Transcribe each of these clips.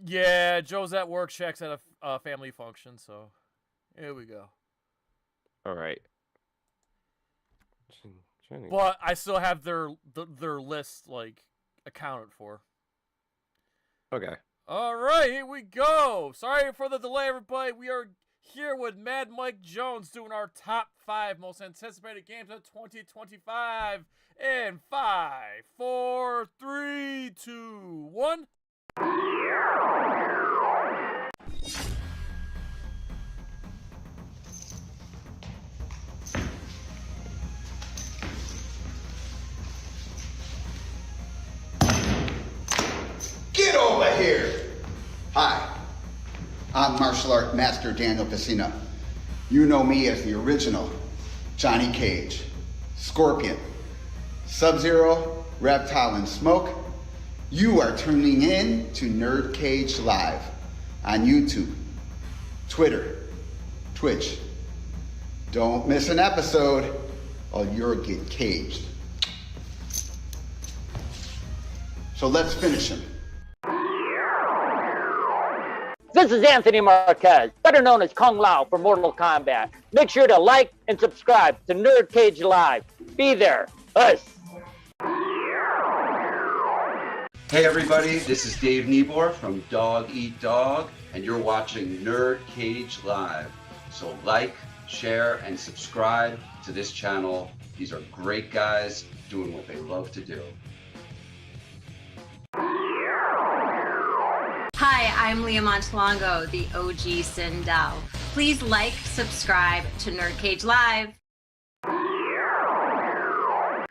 Yeah, Joe's at work. Shaq's at a family function, so here we go. All right. But I still have their list like accounted for. Okay. All right, here we go. Sorry for the delay, everybody. We are here with Mad Mike Jones doing our top 5 most anticipated games of 2025 in 5, 4, 3, 2, 1. Get over here! Hi, I'm martial art master Daniel Pacino. You know me as the original Johnny Cage, Scorpion, Sub-Zero, Reptile, and Smoke. You are tuning in to NerdCage Live on YouTube, Twitter, Twitch. Don't miss an episode or you'll get caged. So let's finish him. This is Anthony Marquez, better known as Kung Lao for Mortal Kombat. Make sure to like and subscribe to NerdCage Live. Be there. Us. Hey everybody, this is Dave Niebor from Dog Eat Dog, and you're watching NerdCage Live. So like, share, and subscribe to this channel. These are great guys doing what they love to do. Hi, I'm Leah Montalongo, the OG Sindel. Please like, subscribe to NerdCage Live.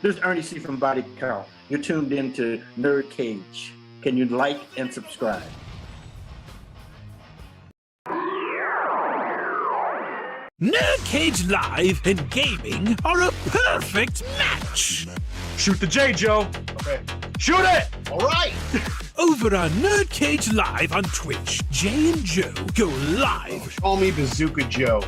This is Ernie C. from Body Count. You're tuned in to NerdCage. Can you like and subscribe? NerdCage Live and gaming are a perfect match. Shoot the J, Joe. Okay. Shoot it! All right! Over on NerdCage Live on Twitch, Jay and Joe go live. Call me Bazooka Joe.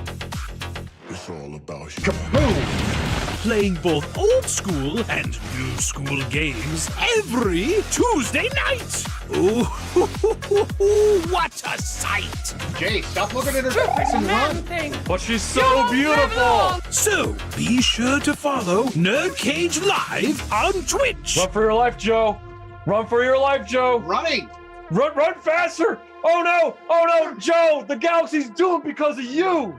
It's all about you. Kaboom! Playing both old school and new school games every Tuesday night. Ooh, what a sight! Jay, stop looking at her face and run. But she's so beautiful. So be sure to follow NerdCage Live on Twitch. Run for your life, Joe. Run for your life, Joe. Running! Run faster. Oh no, Joe, the galaxy's doomed because of you.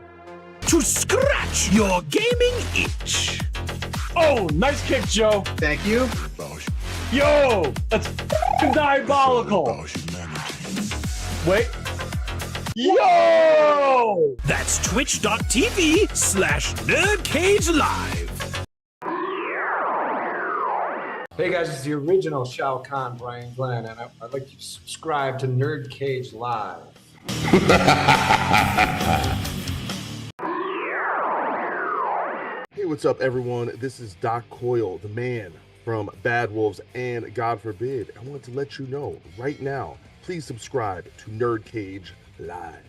To scratch your gaming itch. Oh, nice kick, Joe. Thank you. Yo, that's diabolical. Wait. Yo! That's twitch.tv/NerdCage Live. Hey guys, it's the original Shao Kahn, Brian Glenn, and I'd like you to subscribe to NerdCage Live. Hey, what's up, everyone? This is Doc Coyle, the man from Bad Wolves and God Forbid. I want to let you know right now, please subscribe to NerdCage Live.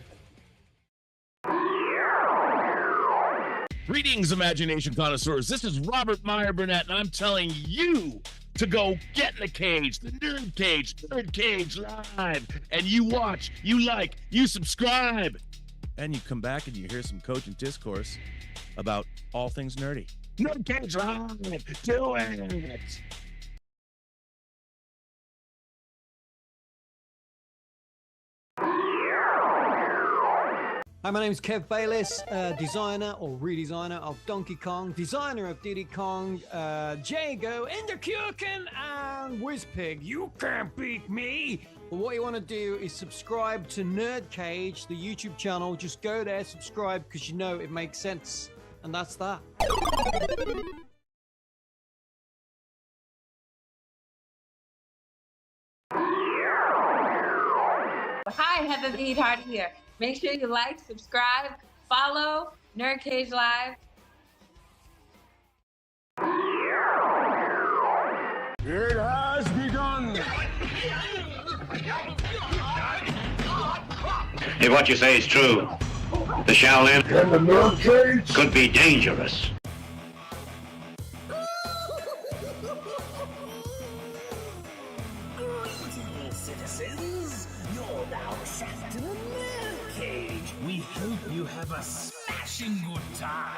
Greetings, imagination connoisseurs. This is Robert Meyer Burnett, and I'm telling you to go get in the cage, the NerdCage Live. And you watch, you like, you subscribe. And you come back and you hear some cogent discourse about all things nerdy. NerdCage Live, do it. Hi, my name is Kev Bayless, designer or redesigner of Donkey Kong, designer of Diddy Kong, Jago, Enderkuchen, and Whizpig. You can't beat me! But what you want to do is subscribe to NerdCage, the YouTube channel. Just go there, subscribe, because you know it makes sense. And that's that. Hi, Heather the Eatheart here. Make sure you like, subscribe, follow NerdCage Live. It has begun. If what you say is true, the Shaolin And the NerdCage could be dangerous. Greetings, citizens. You're now we hope you have a smashing good time.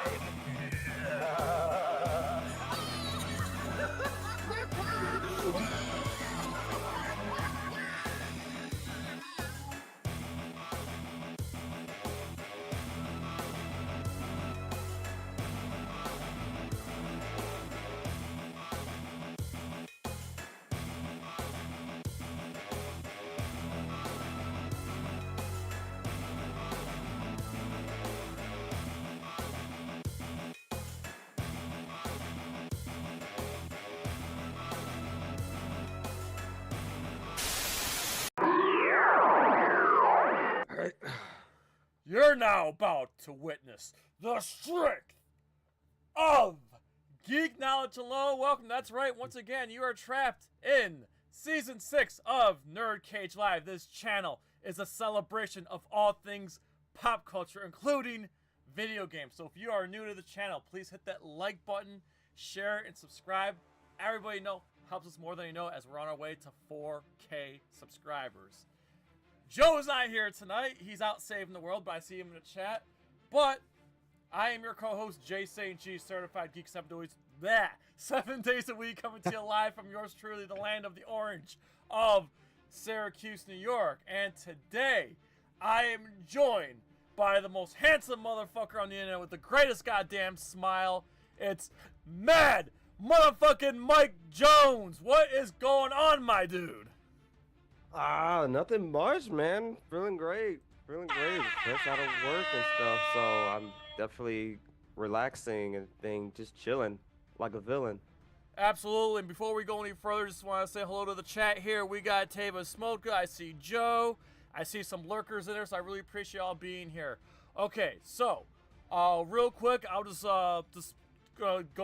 You're now about to witness the strength of geek knowledge alone. Welcome. That's right. Once again, you are trapped in Season 6 of NerdCage Live. This channel is a celebration of all things pop culture, including video games. So if you are new to the channel, please hit that like button, share, and subscribe. Everybody know helps us more than you know as we're on our way to 4K subscribers. Joe's not here tonight. He's out saving the world, but I see him in the chat. But I am your co-host, Jay St. G, certified geek 7 days a week, coming to you live from yours truly, the land of the orange of Syracuse, New York. And today, I am joined by the most handsome motherfucker on the internet with the greatest goddamn smile. It's Mad motherfucking Mike Jones. What is going on, my dude? Nothing much, man. Feeling great. Fresh out of work and stuff, so I'm definitely relaxing and just chilling like a villain. Absolutely. And before we go any further, just want to say hello to the chat here. We got Tava Smoka. I see Joe. I see some lurkers in there, so I really appreciate y'all being here. Okay, so real quick, I'll just go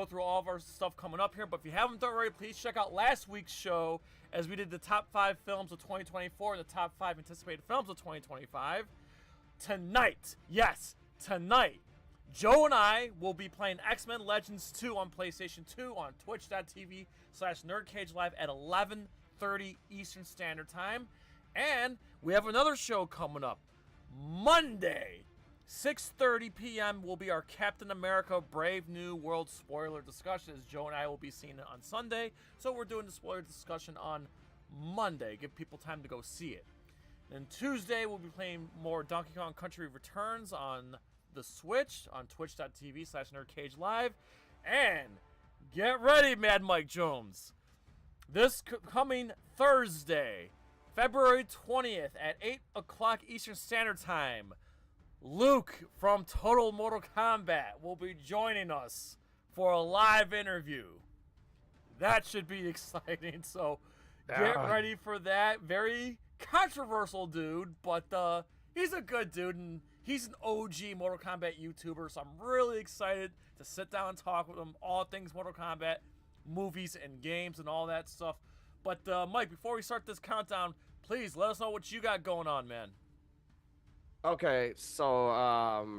through all of our stuff coming up here. But if you haven't done already, please check out last week's show as we did the top 5 films of 2024 and the top 5 anticipated films of 2025. Tonight, yes, tonight, Joe and I will be playing X-Men Legends 2 on PlayStation 2 on twitch.tv/NerdCageLive at 11:30 Eastern Standard Time. And we have another show coming up. Monday, 6:30 p.m. will be our Captain America Brave New World spoiler discussion, as Joe and I will be seeing it on Sunday. So we're doing the spoiler discussion on Monday. Give people time to go see it. Then Tuesday, we'll be playing more Donkey Kong Country Returns on the Switch on twitch.tv/NerdCageLive. And get ready, Mad Mike Jones. This coming Thursday, February 20th at 8 o'clock Eastern Standard Time, Luke from Total Mortal Kombat will be joining us for a live interview. That should be exciting, so get ready for that. Very controversial dude, but he's a good dude, and he's an OG Mortal Kombat YouTuber, so I'm really excited to sit down and talk with him, all things Mortal Kombat, movies and games and all that stuff. But Mike, before we start this countdown, please let us know what you got going on, man. Okay, so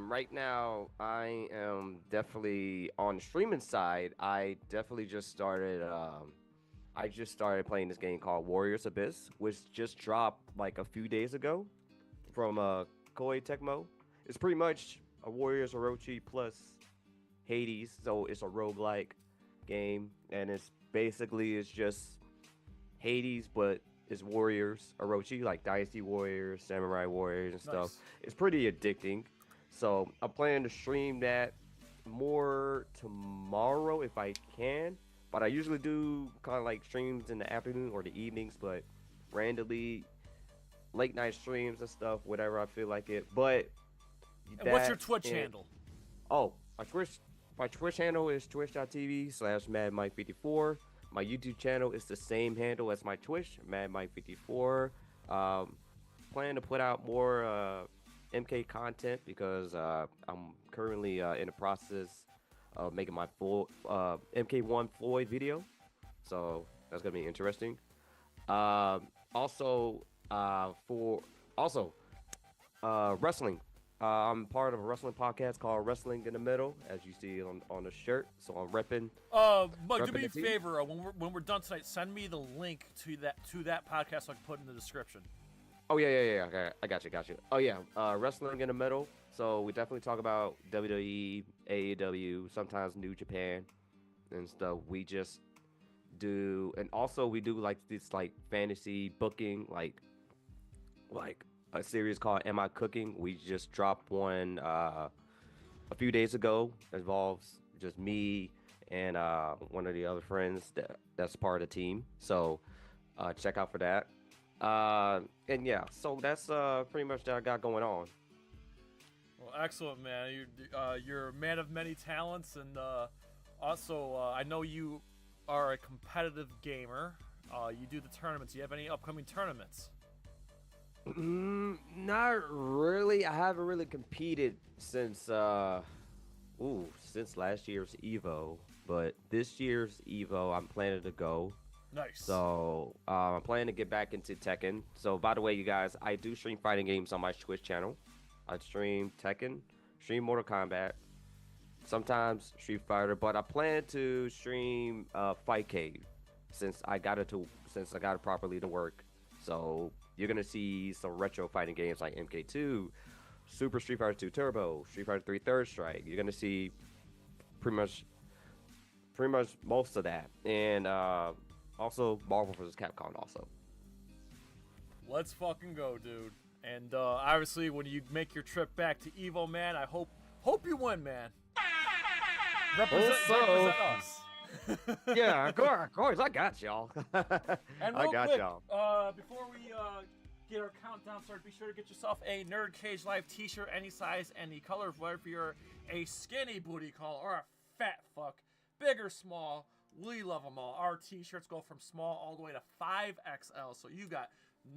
right now I am definitely on the streaming side. I definitely just started playing this game called Warriors Abyss, which just dropped like a few days ago from Koei Tecmo. It's pretty much a Warriors Orochi plus Hades, so it's a roguelike game, and it's just Hades, but it's Warriors Orochi, like Dynasty Warriors, Samurai Warriors, and stuff. Nice. It's pretty addicting. So I'm planning to stream that more tomorrow if I can. But I usually do kind of like streams in the afternoon or the evenings, but randomly late night streams and stuff, whatever I feel like it. But and what's your Twitch handle? Oh, my Twitch handle is twitch.tv/MadMike54. My YouTube channel is the same handle as my Twitch, MadMike54. Plan to put out more MK content because I'm currently in the process of making my full MK1 Floyd video, so that's gonna be interesting. Wrestling. I'm part of a wrestling podcast called Wrestling in the Middle, as you see on the shirt. So I'm repping. Mike, do me a favor. When we're done tonight, send me the link to that podcast so I can put in the description. Oh yeah. Okay, I got you. Oh yeah, wrestling in the middle. So we definitely talk about WWE, AEW, sometimes New Japan and stuff. We just do, and also we do like this like fantasy booking, like a series called Am I Cooking? We just dropped one a few days ago. It involves just me and one of the other friends that's part of the team. So check out for that. And yeah, so that's pretty much that I got going on. Well, excellent, man. You're a man of many talents, and also I know you are a competitive gamer. You do the tournaments. Do you have any upcoming tournaments? Not really. I haven't really competed since last year's Evo. But this year's Evo, I'm planning to go. Nice. So I'm planning to get back into Tekken. So by the way, you guys, I do stream fighting games on my Twitch channel. I stream Tekken, stream Mortal Kombat, sometimes Street Fighter, but I plan to stream Fight Cave since I got it properly to work. So you're gonna see some retro fighting games like MK2, Super Street Fighter 2 Turbo, Street Fighter 3 Third Strike. You're gonna see pretty much most of that, and also Marvel vs. Capcom also. Let's fucking go, dude. And obviously, when you make your trip back to Evo, man, I hope you win, man. Represent us. Yeah, of course, I got y'all. And I got quick, y'all. Before we get our countdown started, be sure to get yourself a NerdCage Live t-shirt, any size, any color, whether you're a skinny booty call or a fat fuck, big or small, we love them all. Our t-shirts go from small all the way to 5XL, so you got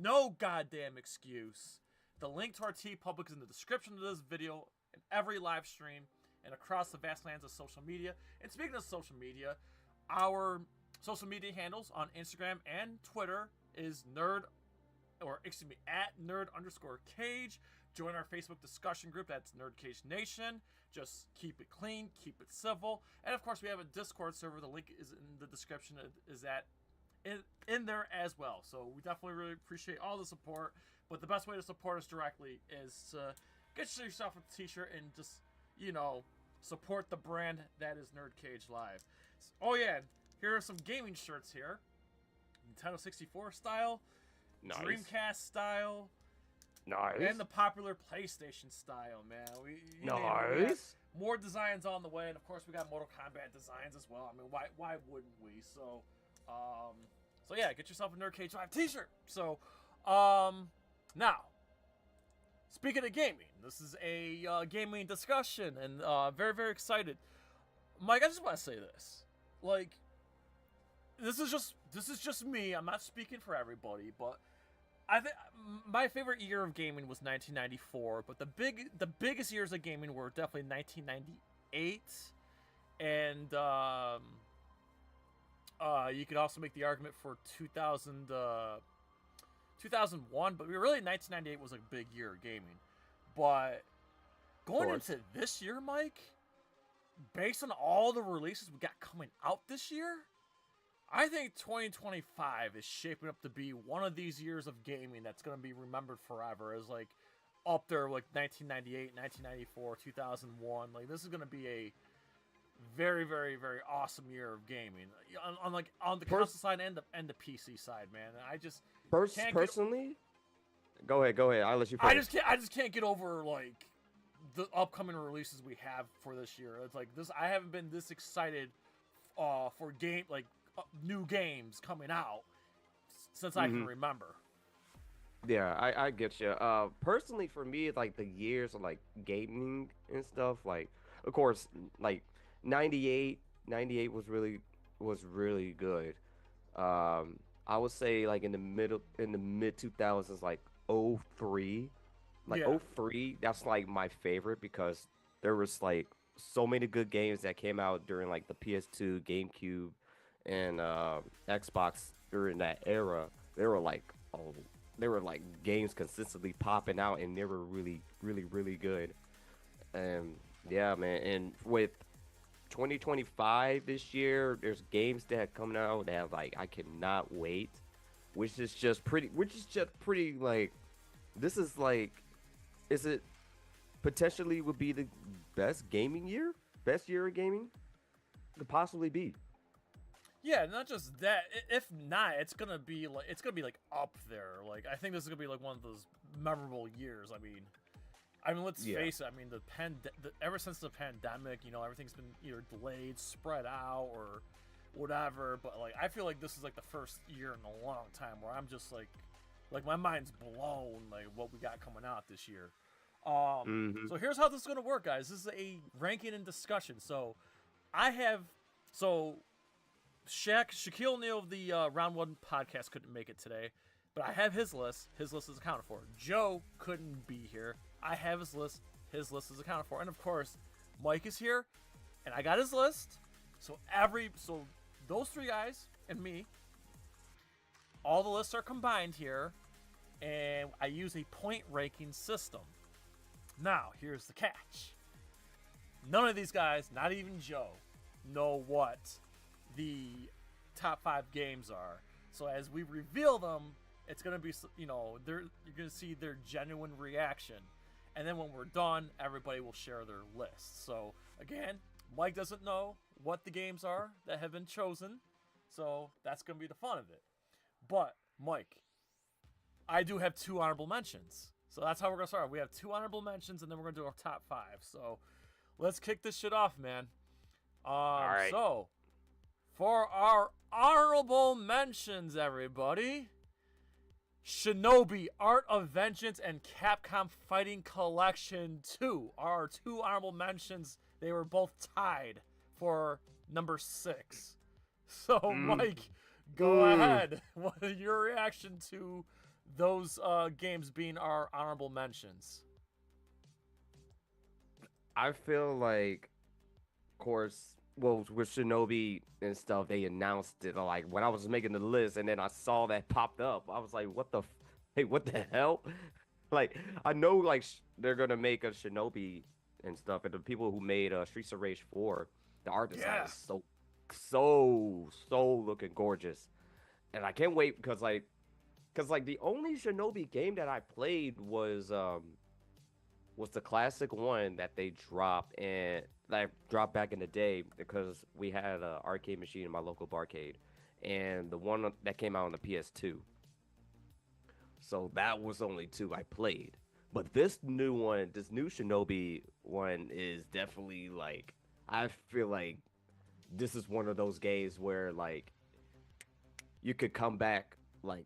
no goddamn excuse. The link to our TeePublic is in the description of this video and every live stream and across the vast lands of social media. And speaking of social media, our social media handles on Instagram and Twitter is at nerd_cage. Join our Facebook discussion group. That's NerdCage Nation. Just keep it clean, keep it civil. And of course, we have a Discord server. The link is in the description. In there as well. So we definitely really appreciate all the support. But the best way to support us directly is to get yourself a t-shirt and just, support the brand that is NerdCage Live. Oh yeah, here are some gaming shirts here. Nintendo 64 style, Nice. Dreamcast style, Nice. and the popular PlayStation style, man. We got Nice. more designs on the way, and of course we got Mortal Kombat designs as well. I mean, why wouldn't we? So yeah, get yourself a NerdCage Live t-shirt. So, now, speaking of gaming, this is a gaming discussion, and very, very excited. Mike, I just want to say this. Like, this is just me. I'm not speaking for everybody, but I think my favorite year of gaming was 1994. But the biggest years of gaming were definitely 1998, and you could also make the argument for 2001, but really 1998 was a big year of gaming. But going into this year, Mike, based on all the releases we got coming out this year, I think 2025 is shaping up to be one of these years of gaming that's going to be remembered forever as like up there like 1998, 1994, 2001. Like this is going to be a very, very, very awesome year of gaming on the console side and the PC side, man. I just personally, go ahead. I'll let you finish. I just can't get over like the upcoming releases we have for this year. It's like this. I haven't been this excited for new games coming out since I can remember. Yeah, I get you. Personally, for me, like the years of like gaming and stuff, like of course, like 98 was really good. I would say like in the mid 2000s, like 03, like 03. That's like my favorite because there was like so many good games that came out during like the PS2, GameCube, and Xbox during that era. They were like games consistently popping out, and they were really, really, really good. And yeah, man. And with 2025 this year, there's games that are coming out that like I cannot wait, which is just pretty like this is like, is it potentially would be the best year of gaming could possibly be. Yeah, not just that. If not, it's gonna be like up there. Like I think this is gonna be like one of those memorable years. I mean, let's face it. I mean, ever since the pandemic, everything's been either delayed, spread out, or whatever. But like, I feel like this is like the first year in a long time where I'm just like my mind's blown. Like what we got coming out this year. So here's how this is gonna work, guys. This is a ranking and discussion. So Shaquille O'Neal of the Round One podcast couldn't make it today, but I have his list. His list is accounted for. Joe couldn't be here. I have his list. His list is accounted for. And of course, Mike is here, and I got his list. So those three guys and me, all the lists are combined here, and I use a point ranking system. Now, here's the catch. None of these guys, not even Joe, know what the top 5 games are. So as we reveal them, it's going to be, you're going to see their genuine reaction. And then when we're done, everybody will share their list. So again, Mike doesn't know what the games are that have been chosen. So that's going to be the fun of it. But Mike, I do have 2 honorable mentions. So that's how we're going to start. We have 2 honorable mentions, and then we're going to do our top 5. So let's kick this shit off, man. All right. So for our honorable mentions, everybody, Shinobi Art of Vengeance and Capcom Fighting Collection 2 are our 2 honorable mentions. They were both tied for number 6. So, Mike, go ahead. What is your reaction to those games being our honorable mentions? I feel like, of course, well, with Shinobi and stuff, they announced it. Like when I was making the list, and then I saw that popped up, I was like, "What the? Hey, what the hell?" Like I know, like they're gonna make a Shinobi and stuff, and the people who made Streets of Rage 4, the art design is so looking gorgeous, and I can't wait because the only Shinobi game that I played was the classic one that they dropped and that dropped back in the day because we had an arcade machine in my local barcade, and the one that came out on the PS2. So that was only 2 I played. But this new Shinobi one is definitely like, I feel like this is one of those games where like you could come back and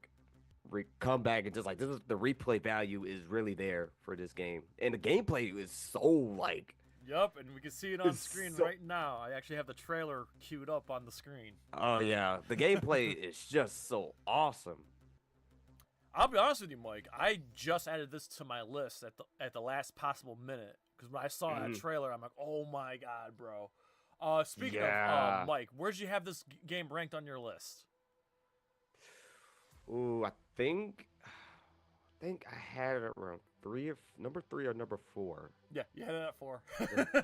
just like, this is, the replay value is really there for this game, and the gameplay is so like. Yup, and we can see it on screen right now. I actually have the trailer queued up on the screen. Oh yeah, the gameplay is just so awesome. I'll be honest with you, Mike. I just added this to my list at the last possible minute because when I saw that trailer, I'm like, oh my god, bro. Speaking of Mike, where'd you have this game ranked on your list? Ooh, I think I had it around number 3 or number 4. Yeah, you had it at 4.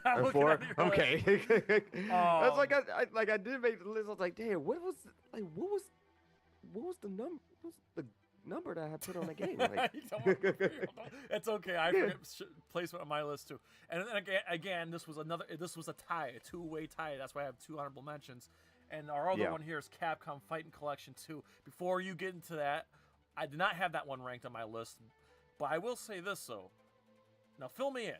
At 4? Okay. That's like I did make the list. I was like, damn, what was the number? What's the number that I had put on the game? Like... It's okay. I forget placement on my list too. And then again, this was a tie, a 2-way tie. That's why I have 2 honorable mentions. And our other one here is Capcom Fighting Collection 2. Before you get into that, I did not have that one ranked on my list. But I will say this, though. Now, fill me in.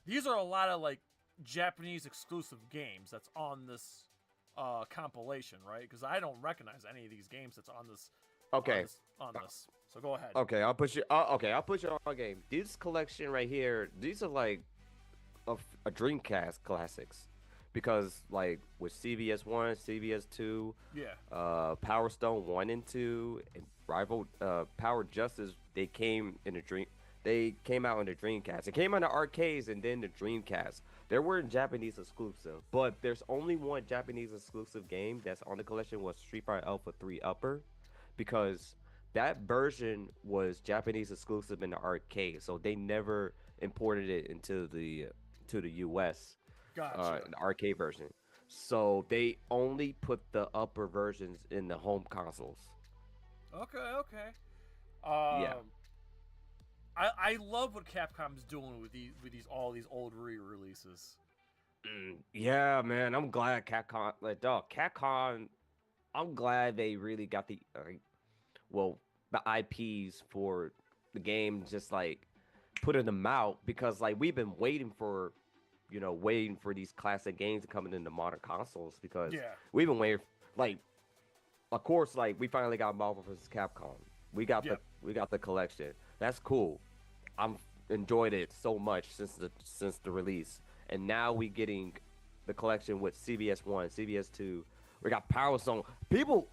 These are a lot of, like, Japanese exclusive games that's on this compilation, right? Because I don't recognize any of these games that's on this. Okay. On this. So go ahead. Okay, I'll put you on a game. This collection right here, these are, like, a Dreamcast classics. Because, like, with CVS 1, CVS 2, Power Stone 1 and 2, and Rival Power Justice, they came out in the Dreamcast. It came out in the arcades and then the Dreamcast. There were Japanese exclusive, but there's only one Japanese exclusive game that's on the collection was Street Fighter Alpha 3 Upper, because that version was Japanese exclusive in the arcade, so they never imported it into the US. Gotcha. The arcade version. So they only put the upper versions in the home consoles. Okay. I love what Capcom's doing with all these old re-releases. Yeah, man, I'm glad Capcom, Capcom, I'm glad they really got the IPs for the game, just like putting them out, because like we've been waiting for these classic games to come into modern consoles, because we've been waiting, like, of course, like we finally got Marvel vs. Capcom. We got the collection. That's cool. I'm enjoyed it so much since the release, and now we getting the collection with CVS 1, CVS 2. We got Power Stone. People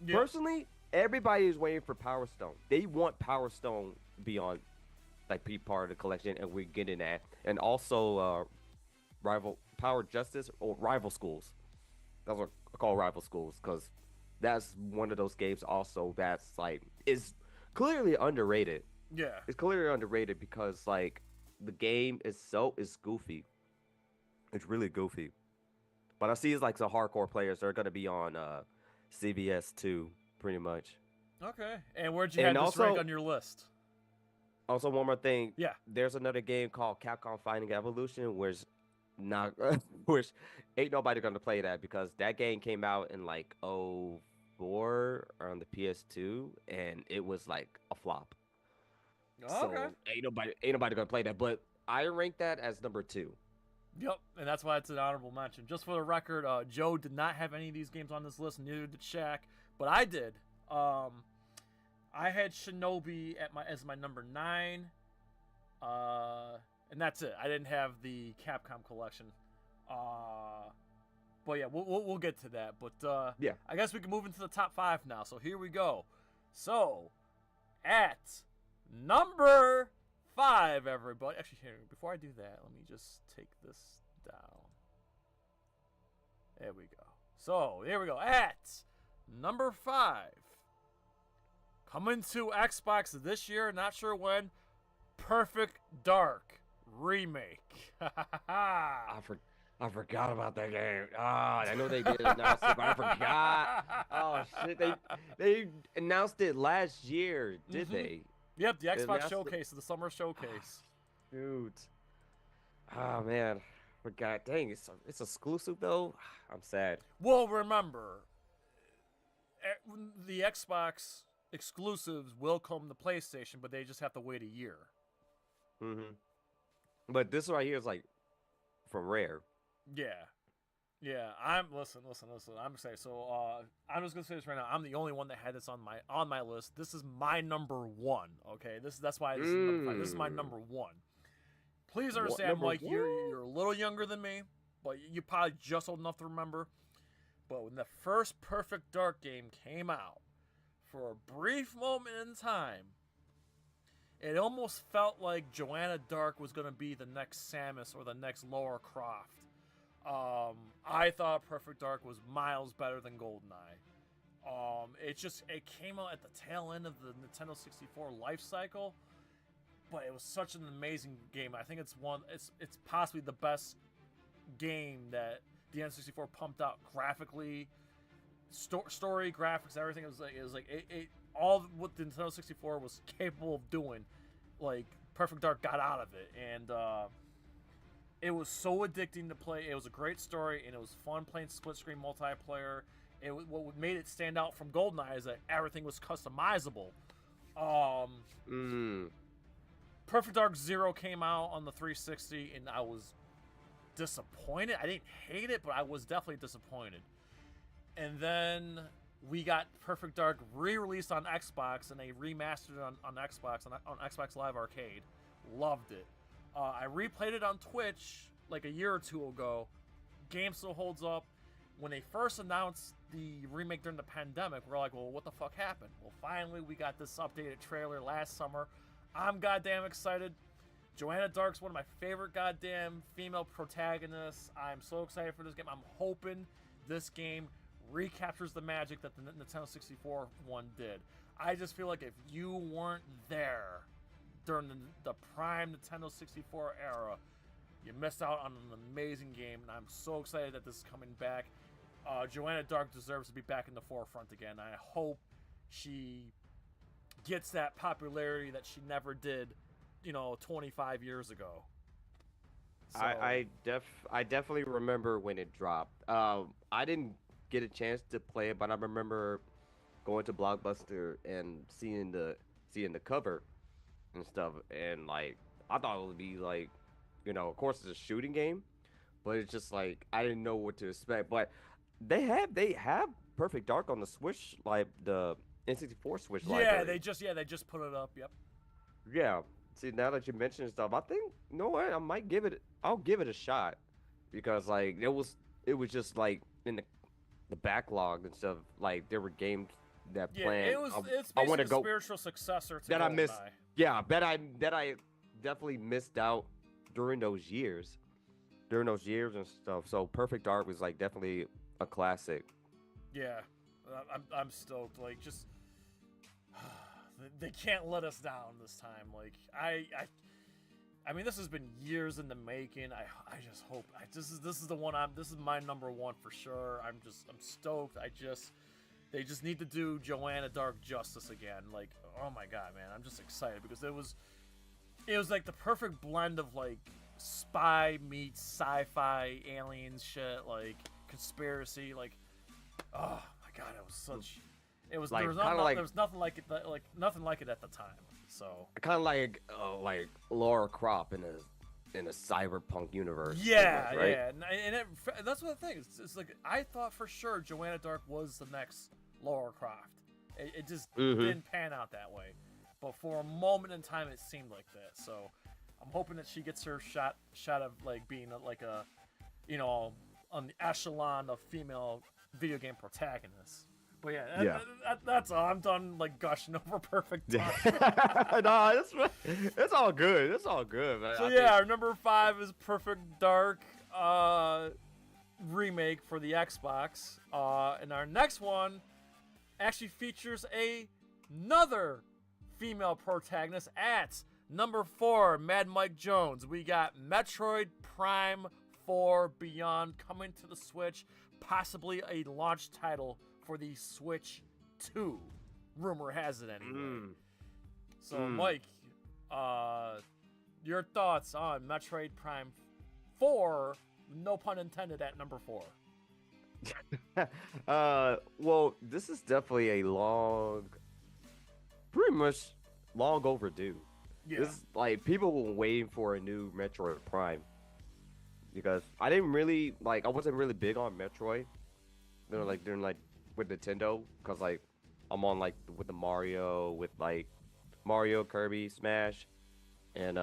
personally, everybody is waiting for Power Stone. They want Power Stone beyond, like, be part of the collection, and we're getting that. And also, Power Justice or Rival Schools. That's what I call Rival Schools, because that's one of those games also that's like is clearly underrated. Yeah, it's clearly underrated because like the game is goofy. It's really goofy. But I see it's like some hardcore players that are gonna be on CBS 2 pretty much. Okay, and where'd you have this rank on your list? Also, one more thing. Yeah, there's another game called Capcom Fighting Evolution, which ain't nobody gonna play that, because that game came out in like 2004 on the PS2, and it was like a flop. Okay. So ain't nobody gonna play that. But I rank that as number 2. Yep, and that's why it's an honorable mention. Just for the record, Joe did not have any of these games on this list, neither did Shaq, but I did. I had Shinobi as my number 9. And that's it. I didn't have the Capcom collection. But yeah, we'll get to that. But yeah, I guess we can move into the top 5 now. So here we go. So at number 5, everybody. Actually, here, before I do that, let me just take this down. There we go. So here we go. At number 5, coming to Xbox this year, not sure when, Perfect Dark Remake. I forgot about that game. I know they did announce it, but I forgot. Oh shit, they announced it last year, did they? Yep, the Xbox Showcase, the summer showcase. Dude. Oh man, forgot. Dang, it's exclusive though. I'm sad. Well, remember, the Xbox exclusives will come to PlayStation, but they just have to wait a year. But this right here is like from Rare. Yeah. Listen. I'm saying so. I'm just gonna say this right now. I'm the only one that had this on my list. This is my number 1. Okay, that's why this is number 5. This is my number 1. Please understand, Mike. You're a little younger than me, but you're probably just old enough to remember. But when the first Perfect Dark game came out, for a brief moment in time, it almost felt like Joanna Dark was going to be the next Samus or the next Lara Croft. I thought Perfect Dark was miles better than GoldenEye. It came out at the tail end of the Nintendo 64 life cycle, but it was such an amazing game. I think it's possibly the best game that the N64 pumped out graphically, story, graphics, everything. It was like all what the Nintendo 64 was capable of doing, like Perfect Dark got out of it, and it was so addicting to play. It was a great story, and it was fun playing split screen multiplayer. What made it stand out from GoldenEye is that everything was customizable. Perfect Dark Zero came out on the 360, and I was disappointed. I didn't hate it, but I was definitely disappointed. And then we got Perfect Dark re-released on Xbox, and they remastered it on Xbox, on Xbox Live Arcade. Loved it. I replayed it on Twitch like a year or two ago. Game still holds up. When they first announced the remake during the pandemic, we're like, well, what the fuck happened? Well, finally, we got this updated trailer last summer. I'm goddamn excited. Joanna Dark's one of my favorite goddamn female protagonists. I'm so excited for this game. I'm hoping this game recaptures the magic that the Nintendo 64 one did. I just feel like if you weren't there during the prime Nintendo 64 era, you missed out on an amazing game, and I'm so excited that this is coming back. Joanna Dark deserves to be back in the forefront again. I hope she gets that popularity that she never did, 25 years ago. So, I definitely remember when it dropped. I didn't get a chance to play it, but I remember going to Blockbuster and seeing the cover and stuff, and like I thought it would be like, of course it's a shooting game, but it's just like I didn't know what to expect. But they have Perfect Dark on the Switch, like the N64 Switch library. they just put it up. Yep. Yeah. See, now that you mention stuff, I think what, I'll give it a shot, because like it was just like in the backlog and stuff. Like there were games that planned. It's basically a spiritual successor to that I missed. GoldenEye. Yeah, that I definitely missed out during those years and stuff. So Perfect Dark was like definitely a classic. Yeah, I'm stoked. Like, just they can't let us down this time. Like, I mean, this has been years in the making. I just hope this is the one. This is my number one for sure. I'm stoked. They just need to do Joanna Dark justice again. Like, oh my god, man, I'm just excited because it was like the perfect blend of like spy meets sci-fi aliens shit, like conspiracy, like, oh my god, it was such. It was like, there was nothing like it, nothing like it at the time. So kind of like Laura Croft in a cyberpunk universe. Yeah, right? yeah, and that's what the thing is. It's like I thought for sure Joanna Dark was the next Laura Croft. It just didn't pan out that way, but for a moment in time it seemed like that. So I'm hoping that she gets her shot of like being like a, on the echelon of female video game protagonists. But yeah, that's all. I'm done like gushing over Perfect Dark. No, it's all good. It's all good, man. So our number 5 is Perfect Dark remake for the Xbox. And our next one actually features another female protagonist at number 4, Mad Mike Jones. We got Metroid Prime 4 Beyond coming to the Switch, possibly a launch title for the Switch 2. Rumor has it anyway. So, Mike, your thoughts on Metroid Prime 4, no pun intended, at number 4? Well, this is definitely pretty much long overdue. Yeah. This is, like, people were waiting for a new Metroid Prime, because I wasn't really big on Metroid. During with Nintendo, because like I'm on like with the Mario, Kirby, Smash, and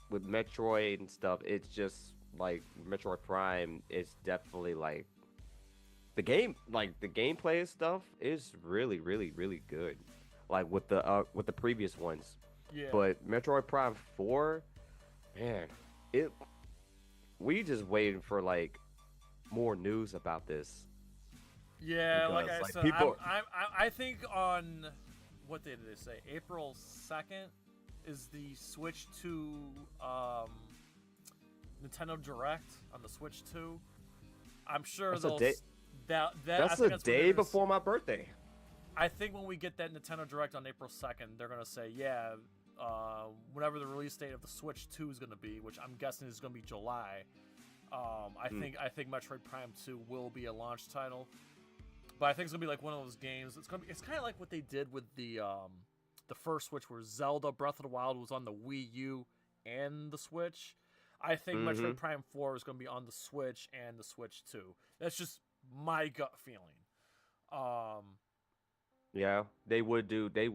with Metroid and stuff. It's just like Metroid Prime is definitely like the gameplay and stuff is really, really, really good, like with the previous ones. Yeah. But Metroid Prime 4, man, we just waiting for like more news about this. Yeah, because, like I said, people... I think on, what day did they say? April 2nd is the Switch 2 Nintendo Direct on the Switch 2. I'm sure that's a day before my birthday. I think when we get that Nintendo Direct on April 2nd, they're gonna say, whenever the release date of the Switch 2 is gonna be, which I'm guessing is gonna be July. I think Metroid Prime 2 will be a launch title. But I think it's gonna be like one of those games. It's kind of like what they did with the first Switch, where Zelda Breath of the Wild was on the Wii U and the Switch. I think Metroid Prime 4 is gonna be on the Switch and the Switch 2. That's just my gut feeling. Yeah, they would do that,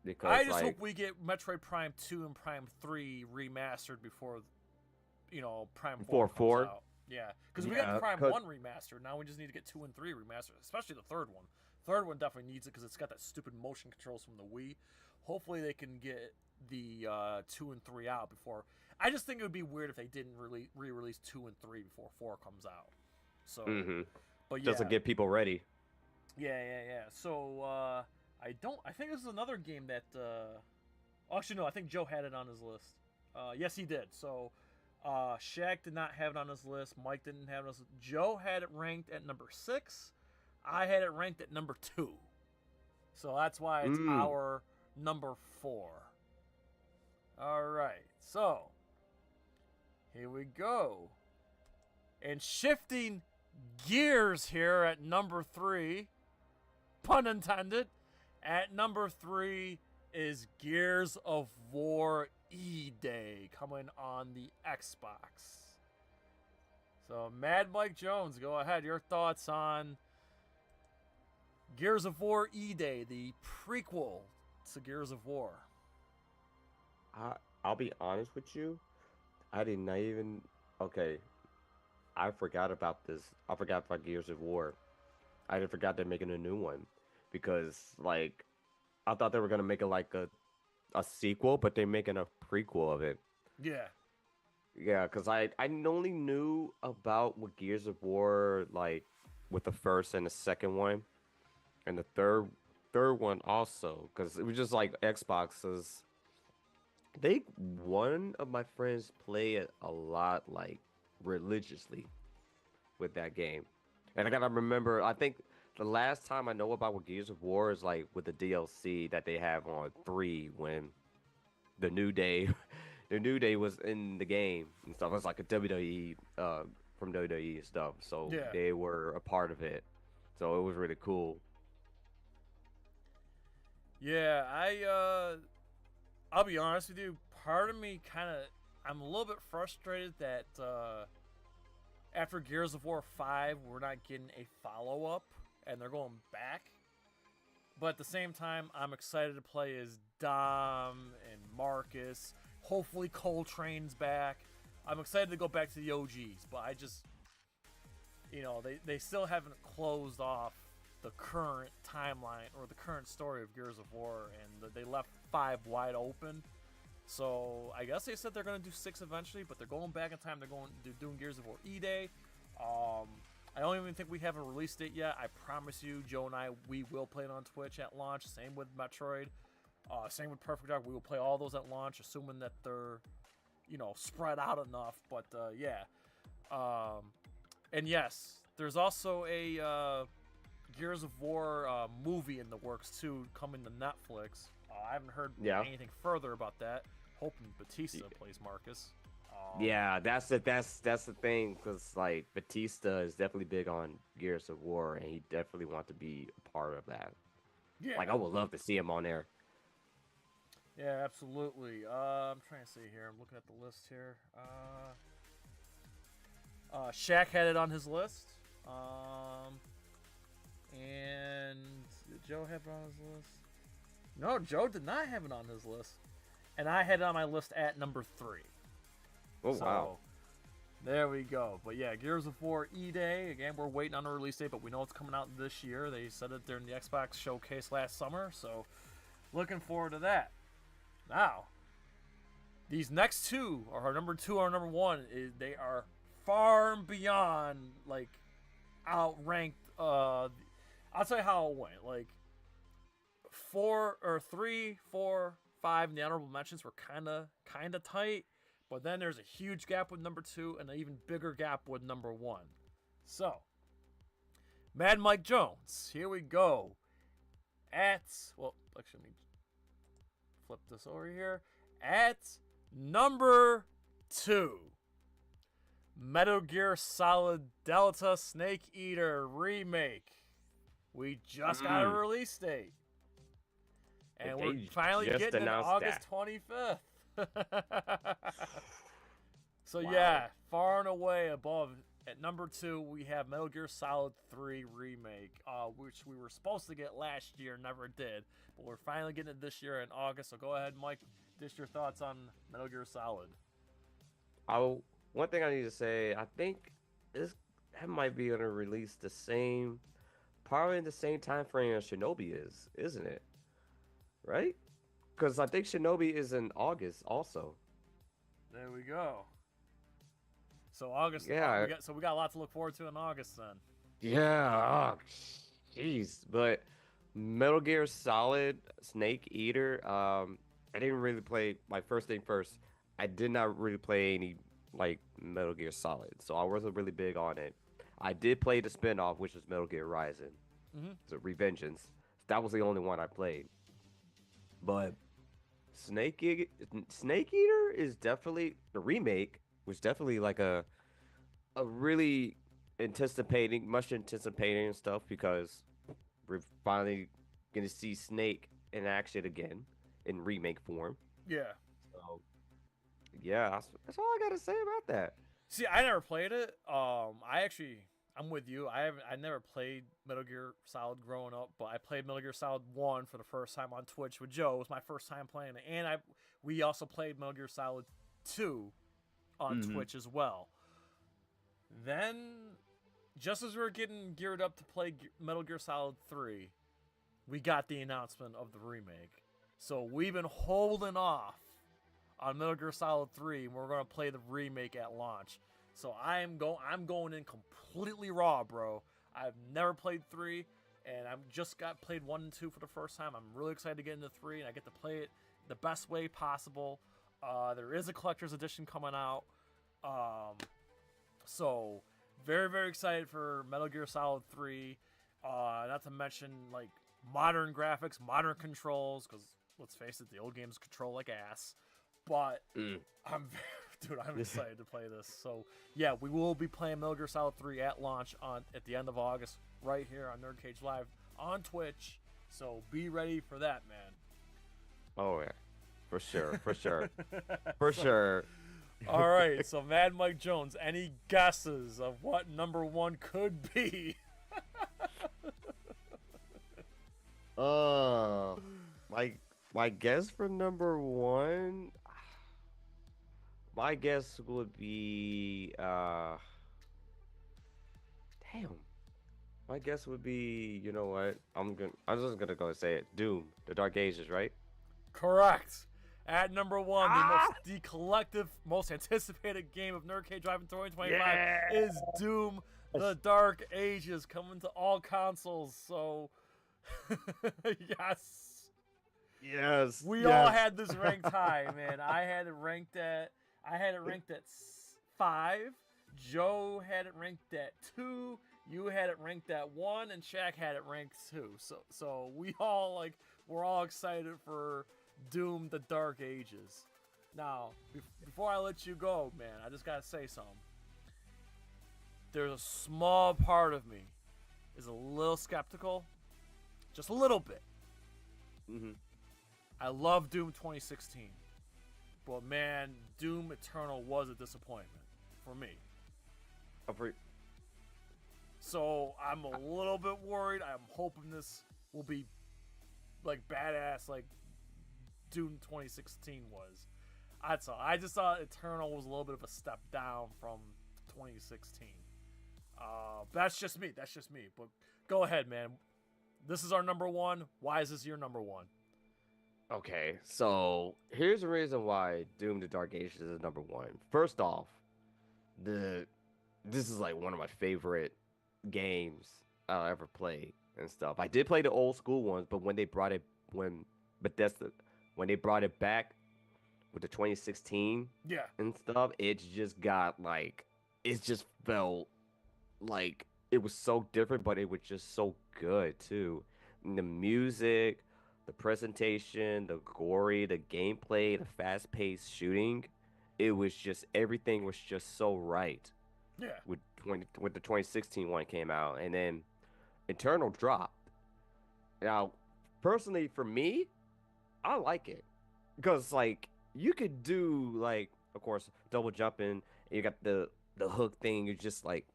because I just hope we get Metroid Prime 2 and Prime 3 remastered before, Prime 4 comes out. Yeah, because we got Prime 1 remastered. Now we just need to get 2 and 3 remastered, especially the third one. Third one definitely needs it because it's got that stupid motion controls from the Wii. Hopefully they can get the 2 and 3 out before. I just think it would be weird if they didn't re-release 2 and 3 before 4 comes out. So, but yeah, just to get people ready. Yeah. So I think this is another game that. Actually, no. I think Joe had it on his list. Yes, he did. So. Shaq did not have it on his list. Mike didn't have it on his list. Joe had it ranked at number 6. I had it ranked at number 2. So that's why it's our number 4. All right, so here we go. And shifting gears here at number 3, pun intended, at number 3 is Gears of War E-Day coming on the Xbox. So, Mad Mike Jones, go ahead. Your thoughts on Gears of War E-Day, the prequel to Gears of War. I'll be honest with you. I did not even. Okay, I forgot about this. I forgot about Gears of War. I didn't forgot they're making a new one because, like, I thought they were gonna make it like a sequel, but they're making a prequel of it. Yeah. Yeah, because I only knew about what Gears of War, like, with the first and the second one, and the third one also, because it was just like Xboxes. They one of my friends play it a lot, like, religiously with that game, and I gotta remember. I think the last time I know about what Gears of War is like with the DLC that they have on 3 when the New Day. The New Day was in the game and stuff. It was like a WWE from WWE and stuff. So yeah. They were a part of it. So it was really cool. Yeah, I'll be honest with you. Part of me I'm a little bit frustrated that after Gears of War 5, we're not getting a follow-up and they're going back. But at the same time, I'm excited to play as Dom and Marcus. Hopefully Coltrane's back. I'm excited to go back to the OGs, but I just, they still haven't closed off the current timeline or the current story of Gears of War, and they left 5 wide open. So I guess they said they're going to do 6 eventually, but they're going back in time. They're doing Gears of War E-Day. I don't even think we have a release date yet. I promise you, Joe and I, we will play it on Twitch at launch. Same with Metroid. Same with Perfect Dark. We will play all those at launch, assuming that they're, spread out enough. But, yeah. And yes, there's also a Gears of War movie in the works, too, coming to Netflix. I haven't heard anything further about that. Hoping Batista plays Marcus. Yeah, that's the thing, because, like, Batista is definitely big on Gears of War, and he definitely wants to be a part of that. Yeah. Like, I would love to see him on there. Yeah, absolutely. I'm trying to see here. I'm looking at the list here. Shaq had it on his list. And did Joe have it on his list? No, Joe did not have it on his list. And I had it on my list at number 3. Oh, wow. There we go. But yeah, Gears of War E-Day. Again, we're waiting on a release date, but we know it's coming out this year. They said it during the Xbox showcase last summer, so looking forward to that. Now, these next 2, or our number 2 or number 1, they are far and beyond, like, outranked. I'll tell you how it went. Like, 3, 4, 5, and the honorable mentions were kind of tight. But then there's a huge gap with number 2 and an even bigger gap with number 1. So, Mad Mike Jones, here we go. Actually, let me flip this over here. At number 2, Metal Gear Solid Delta Snake Eater Remake. We just got a release date. And we're finally getting it August 25th. So wow. Yeah, far and away above. At number 2, we have Metal Gear Solid 3 Remake, which we were supposed to get last year, never did. But we're finally getting it this year in August. So go ahead, Mike, dish your thoughts on Metal Gear Solid. One thing I need to say, I think that might be going to release probably in the same time frame as Shinobi is, isn't it? Right? Because I think Shinobi is in August also. There we go. So August. Yeah. We got a lot to look forward to in August then. Yeah. Oh, jeez. But Metal Gear Solid Snake Eater. I didn't really play. My first thing first. I did not really play any like Metal Gear Solid, so I wasn't really big on it. I did play the spinoff, which was Metal Gear Rising. Mm-hmm. So Revengeance. that was the only one I played. But Snake Eater is definitely the remake was definitely like a really much anticipating and stuff because we're finally gonna see Snake in action again in remake form. Yeah. So yeah, that's all I gotta say about that. See, I never played it. I'm with you. I never played Metal Gear Solid growing up, but I played Metal Gear Solid 1 for the first time on Twitch with Joe. It was my first time playing it, and we also played Metal Gear Solid 2 on Twitch as well. Then, just as we were getting geared up to play Metal Gear Solid 3, we got the announcement of the remake. So we've been holding off on Metal Gear Solid 3, and we're going to play the remake at launch. So I'm going in completely raw, bro. I've never played 3, and I've just played 1 and 2 for the first time. I'm really excited to get into 3, and I get to play it the best way possible. There is a collector's edition coming out. So very, very excited for Metal Gear Solid 3. Not to mention, like, modern graphics, modern controls, because let's face it, the old games control like ass. But I'm excited to play this. So yeah, we will be playing Metal Gear Solid 3 at launch at the end of August, right here on NerdCage Live on Twitch. So be ready for that, man. Oh yeah, for sure, for sure. All right, so Mad Mike Jones, any guesses of what number 1 could be? My guess for number 1. My guess would be damn. My guess would be, you know what? I'm just gonna go and say it. Doom, The Dark Ages, right? Correct. At number 1, the collective most anticipated game of NerdCage Live in 2025 is Doom, The Dark Ages, coming to all consoles. So yes. We all had this ranked high, man. I had it ranked at 5. Joe had it ranked at 2. You had it ranked at 1, and Shaq had it ranked 2. So we're all excited for Doom: The Dark Ages. Now, before I let you go, man, I just gotta say something. There's a small part of me is a little skeptical, just a little bit. I love Doom 2016. But man, Doom Eternal was a disappointment for me. So I'm a little bit worried. I'm hoping this will be like badass like Doom 2016 was. I just thought Eternal was a little bit of a step down from 2016. That's just me. But go ahead, man. This is our number 1. Why is this your number 1? Okay, so here's the reason why Doom: The Dark Ages is number 1. First off, this is like one of my favorite games I'll ever play and stuff. I did play the old school ones, but when Bethesda back with the 2016 and stuff, it just felt like it was so different, but it was just so good too. And the music, the presentation, the gory, the gameplay, the fast-paced shooting, everything was just so right. Yeah. With the 2016 one came out, and then Eternal dropped. Now, personally, for me, I like it because like you could do like, of course, double jumping. And you got the hook thing. You just like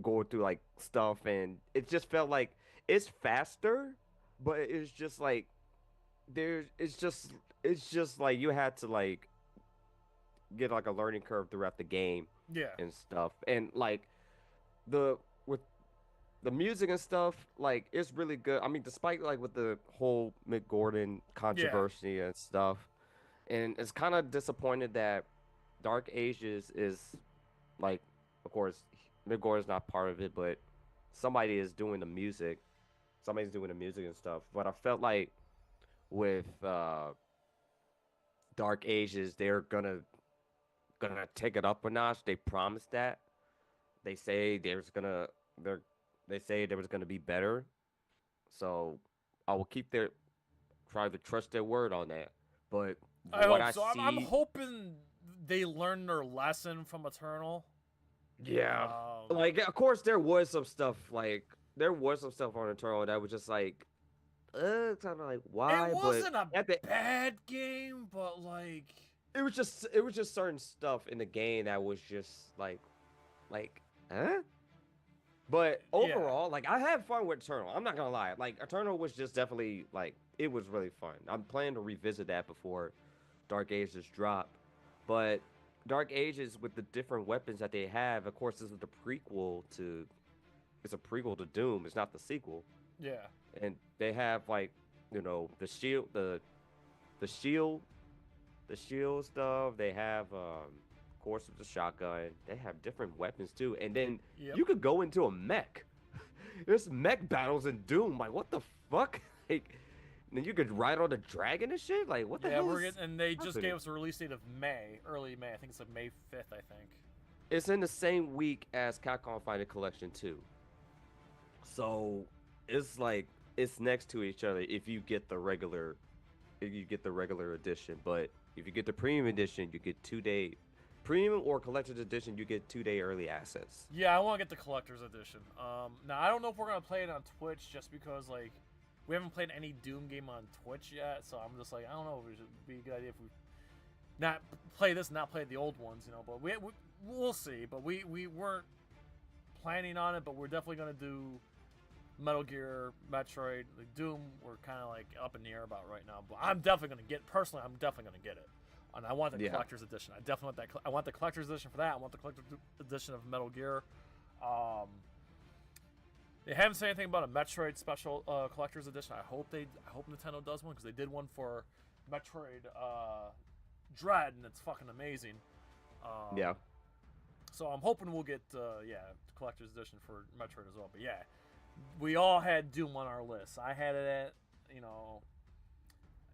going through like stuff, and it just felt like it's faster. But it's just like it's just like you had to like get like a learning curve throughout the game, and stuff, and like with the music and stuff, like it's really good. I mean, despite like with the whole Mick Gordon controversy and stuff, and it's kind of disappointed that Dark Ages is like, of course, Mick Gordon's not part of it, but somebody is doing the music. Somebody's doing the music and stuff. But I felt like with Dark Ages, they're gonna take it up a notch. They promised that. They say there was gonna be better. So I will try to trust their word on that. But I what hope I so. see, I'm hoping they learned their lesson from Eternal. yeah, like of course there was some stuff on Eternal that was just like, kind of like why? It wasn't but a bad game, but like it was just certain stuff in the game that was just like, huh? But overall, like I had fun with Eternal. I'm not gonna lie. Like Eternal was just definitely like it was really fun. I'm planning to revisit that before Dark Ages drop. But Dark Ages with the different weapons that they have, of course, this is the prequel to. It's a prequel to Doom. It's not the sequel. yeah. And they have like, the shield, the shield stuff. They have, of course, the shotgun. They have different weapons too. And then you could go into a mech. There's mech battles in Doom. Like, what the fuck? Like, then you could ride on a dragon and shit. Like, what the hell? And they just gave us a release date of early May. I think it's like May 5th. I think. It's in the same week as Capcom Fighting Collection 2. So it's like it's next to each other if you get the regular edition. But if you get the premium edition, you get 2-day premium or collector's edition, you get 2-day early access. Yeah, I want to get the collector's edition. Now I don't know if we're gonna play it on Twitch just because like we haven't played any Doom game on Twitch yet, so I'm just like I don't know if it would be a good idea if we not play this and not play the old ones, But we'll see. But we weren't planning on it, but we're definitely gonna do Metal Gear, Metroid, like Doom. We're kind of like up in the air about right now, but I'm definitely gonna get it. And I want the collector's edition. I definitely want that. I want the collector's edition for that. I want the collector's edition of Metal Gear. They haven't said anything about a Metroid special collector's edition. I hope Nintendo does one because they did one for Metroid Dread, and it's fucking amazing. Yeah. So I'm hoping we'll get the collector's edition for Metroid as well. But yeah, we all had Doom on our list. I had it at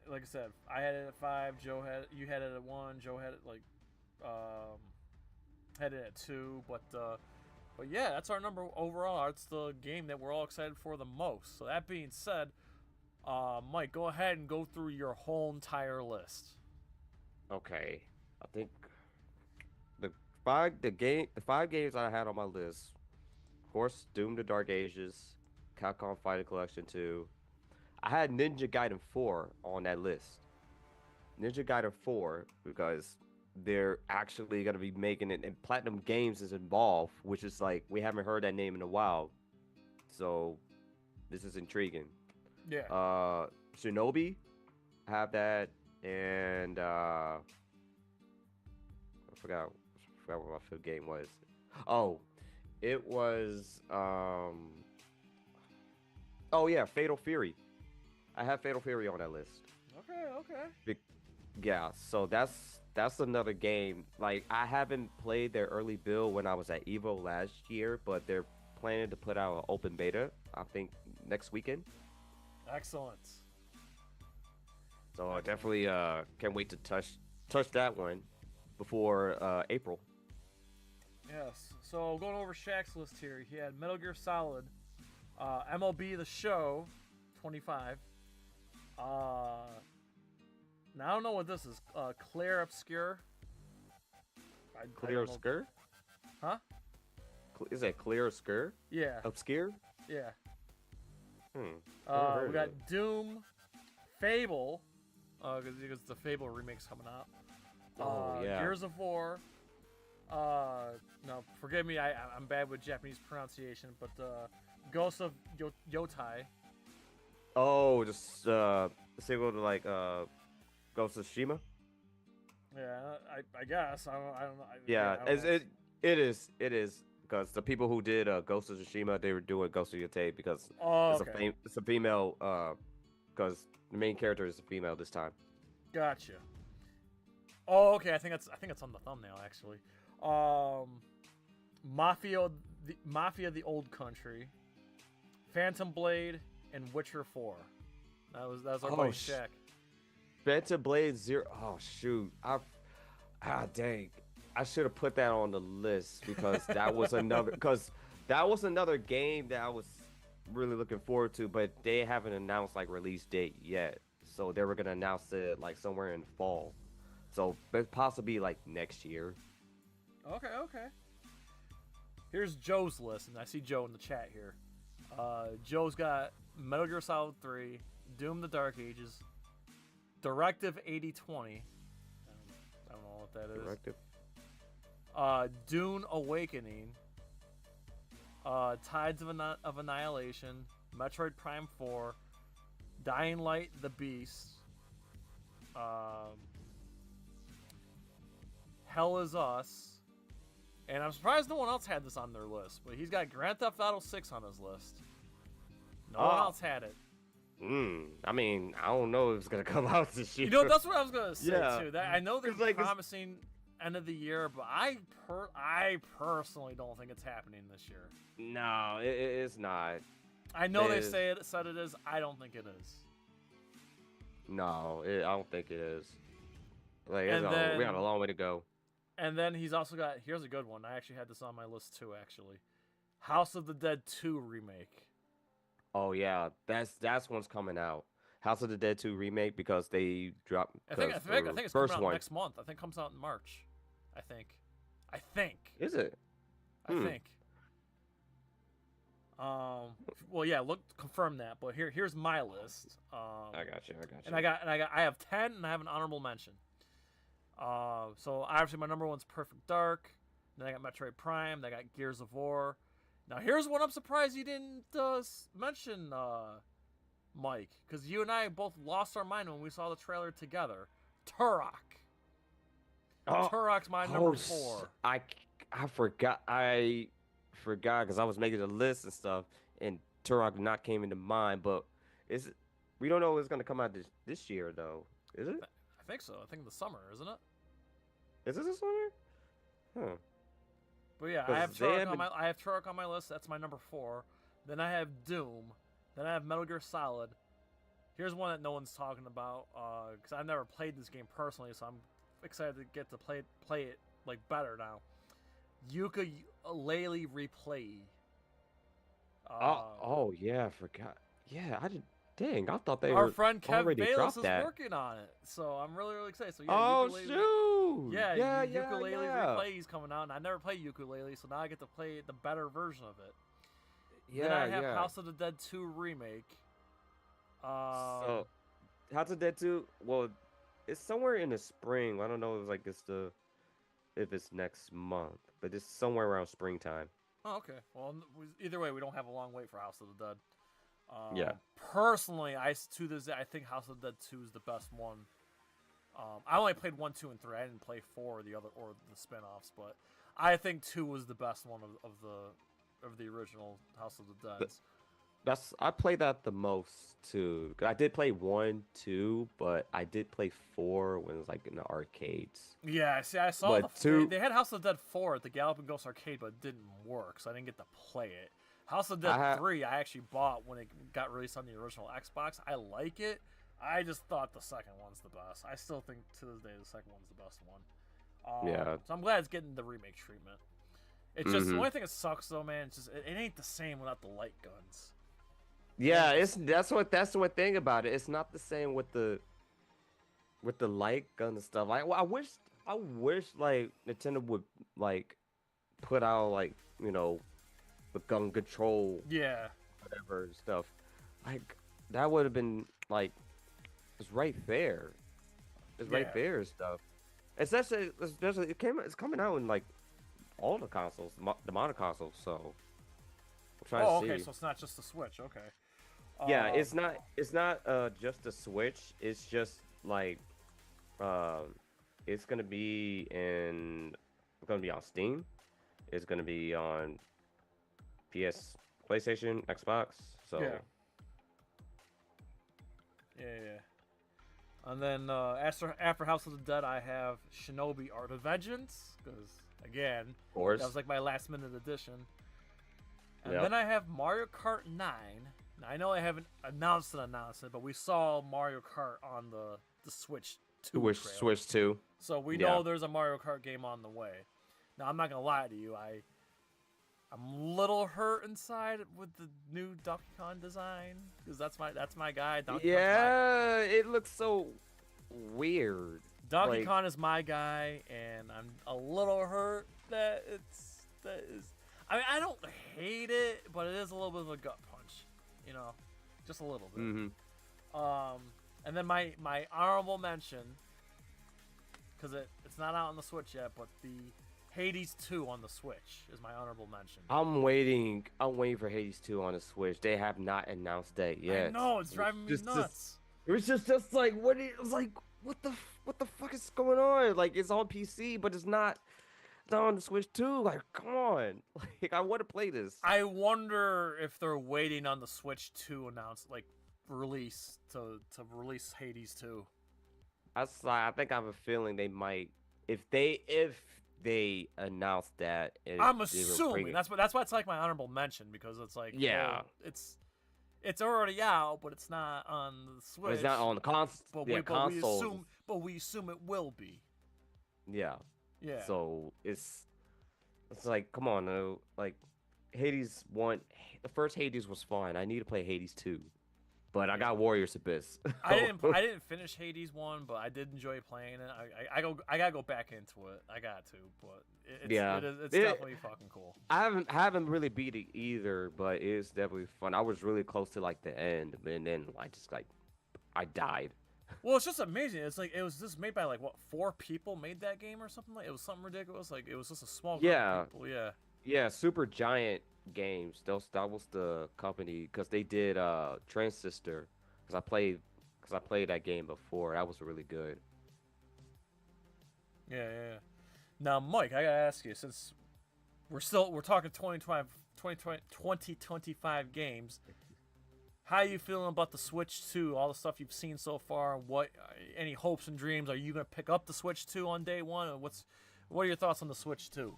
like I said, I had it at 5. You had it at 1. Joe had it had it at 2. But yeah, that's our number overall. It's the game that we're all excited for the most. So that being said, Mike, go ahead and go through your whole entire list. Okay, I think the 5 games I had on my list, of course, Doom: The Dark Ages, Capcom Fighting Collection 2. I had Ninja Gaiden 4 on that list. Ninja Gaiden 4 because they're actually going to be making it, and Platinum Games is involved, which is like we haven't heard that name in a while, so this is intriguing. Yeah. Shinobi, I have that, and I forgot what my 5th game was. Oh, it was Fatal Fury. I have Fatal Fury on that list. Okay. Yeah, so that's another game. Like I haven't played their early build when I was at Evo last year, but they're planning to put out an open beta, I think, next weekend. Excellent. So I definitely can't wait to touch that one before April. Yes. So going over Shaq's list here, he had Metal Gear Solid, MLB The Show, 25. Now I don't know what this is. Claire Obscure. Clear Obscure? Huh? Is that Clear Obscure? Yeah. Obscure? Yeah. Never heard We got of it. Doom, Fable, because the Fable remake's coming out. Yeah. Gears of War. No, forgive me, I'm bad with Japanese pronunciation, but Ghost of Yotai. Oh, just sequel to like Ghost of Tsushima. Yeah, I guess I don't know. Yeah, I don't know. it is because the people who did Ghost of Tsushima, they were doing Ghost of Yotai because it's a female because the main character is a female this time. Gotcha. Oh, okay. I think it's on the thumbnail actually. Mafia: The Old Country, Phantom Blade, and Witcher 4. That was our boy Shaq. Phantom Blade 0. Oh shoot! Dang! I should have put that on the list because that was another game that really looking forward to, but they haven't announced like release date yet. So they were gonna announce it like somewhere in fall. So but possibly like next year. Okay. Here's Joe's list, and I see Joe in the chat here. Joe's got Metal Gear Solid 3, Doom: The Dark Ages, Directive 8020. I don't know what that is. Directive. Dune Awakening, Tides of Annihilation, Metroid Prime 4, Dying Light: The Beast, Hell Is Us, and I'm surprised no one else had this on their list, but he's got Grand Theft Auto 6 on his list. No one else had it. I mean, I don't know if it's gonna come out this year. You know, that's what I was gonna say too. Yeah. I know they're like, promising end of the year, but I personally don't think it's happening this year. No, it's not. I know they said it is. I don't think it is. No, I don't think it is. Like, And we got a long way to go. And then he's also got, here's a good one. I actually had this on my list too, actually. House of the Dead 2 remake. Oh yeah, that's one's coming out. House of the Dead 2 remake because they dropped. I think it's first coming out one. next month. I think it comes out in March. I think. Is it? I think. Well, yeah. Confirm that. But here's my list. I got you. And I have 10, and I have an honorable mention. So obviously my number one's Perfect Dark. Then I got Metroid Prime. Then I got Gears of War. Now here's one I'm surprised you didn't mention, Mike, because you and I both lost our mind when we saw the trailer together. Turok. Turok's my number 4. I forgot. I forgot because I was making a list and stuff, and Turok not came into mind. But we don't know if it's gonna come out this year though. Is it? I think so. I think in the summer, isn't it? Is it this summer? Huh. But yeah, I have Turok on my list. That's my number 4. Then I have Doom. Then I have Metal Gear Solid. Here's one that no one's talking about because I've never played this game personally, so I'm excited to get to play it like better now. Yooka-Laylee Replay. Oh yeah, I forgot. Yeah, I did. Dang, I thought they Our were friend Kev already Bayless dropped is that. working on it, so I'm really excited. So Oh Yooka-Laylee, shoot! yeah, Yooka-Laylee Replay is coming out, and I never played Yooka-Laylee, so now I get to play the better version of it. Yeah, then I have yeah. House of the Dead 2 remake. So, House of the Dead 2. Well, it's somewhere in the spring. I don't know if it's next month, but it's somewhere around springtime. Oh, okay. Well, either way, we don't have a long wait for House of the Dead. Yeah. Personally, I think House of the Dead 2 is the best one. I only played 1, 2, and 3. I didn't play 4 or the spin-offs, but I think 2 was the best one of the original House of the Dead. I played that the most too. I did play 1, 2, but I did play 4 when it was like in the arcades. Yeah, see, I saw But 2 they had House of the Dead 4 at the Galloping Ghost arcade, but it didn't work, so I didn't get to play it. House of the Dead 3 I actually bought when it got released on the original Xbox. I like it. I just thought the second one's the best. I still think to this day the second one's the best one. Yeah. So I'm glad it's getting the remake treatment. It's just the only thing that sucks though, man. It's just it ain't the same without the light guns. Yeah, that's the one thing about it. It's not the same with the light gun and stuff. Like, I wish like Nintendo would like put out like the gun control, whatever stuff. Like that would have been like it's right there. It's right there and stuff. Especially it's coming out in like all the consoles, the modern consoles. So I'm trying to see. Okay, so it's not just the Switch. Okay. Yeah, it's not just the Switch. It's just like it's gonna be on Steam. It's gonna be on PS, PlayStation, Xbox. So yeah. And then after House of the Dead, I have Shinobi Art of Vengeance because again, of course, that was like my last minute addition. And Yep. then I have Mario Kart 9. Now, I know I haven't announced it, but we saw Mario Kart on the Switch 2 trailer. Switch 2. So we know there's a Mario Kart game on the way. Now, I'm not going to lie to you. I'm a little hurt inside with the new Donkey Kong design because that's my guy. Donkey Yeah, it looks so weird. Donkey Kong is my guy, and I'm a little hurt that is. I mean, I don't hate it, but it is a little bit of a gut punch, you know, just a little bit. And then my honorable mention, because it's not out on the Switch yet, but the Hades 2 on the Switch is my honorable mention. I'm waiting for Hades 2 on the Switch. They have not announced that yet. I know, it's driving me nuts. It was just like what the fuck is going on? Like it's on PC, but it's not on the Switch too. Like come on, like I want to play this. I wonder if they're waiting on the Switch to release Hades 2. I think I have a feeling they might if they announce that. I'm assuming that's why it's like my honorable mention because it's like well, it's already out, but it's not on the Switch. But it's not on the console. But we assume it will be. Yeah. Yeah. So it's like, come on, like Hades 1, the first Hades was fine. I need to play Hades 2, but I got Warriors Abyss. I didn't finish Hades 1, but I did enjoy playing it. I gotta go back into it. I got to, but it's definitely fucking cool. I haven't really beat it either, but it's definitely fun. I was really close to like the end, and then I died. Well, it's just amazing. It's like it was just made by 4 people made that game or something like. It was something ridiculous. Like it was just a small group of people. Yeah. Yeah, Super Giant Games. That was the company because they did Transistor. Because I played that game before. That was really good. Yeah. Now, Mike, I gotta ask you, since we're talking 2025 games. How are you feeling about the Switch 2? All the stuff you've seen so far. Any hopes and dreams? Are you gonna pick up the Switch 2 on day one? Or what are your thoughts on the Switch 2?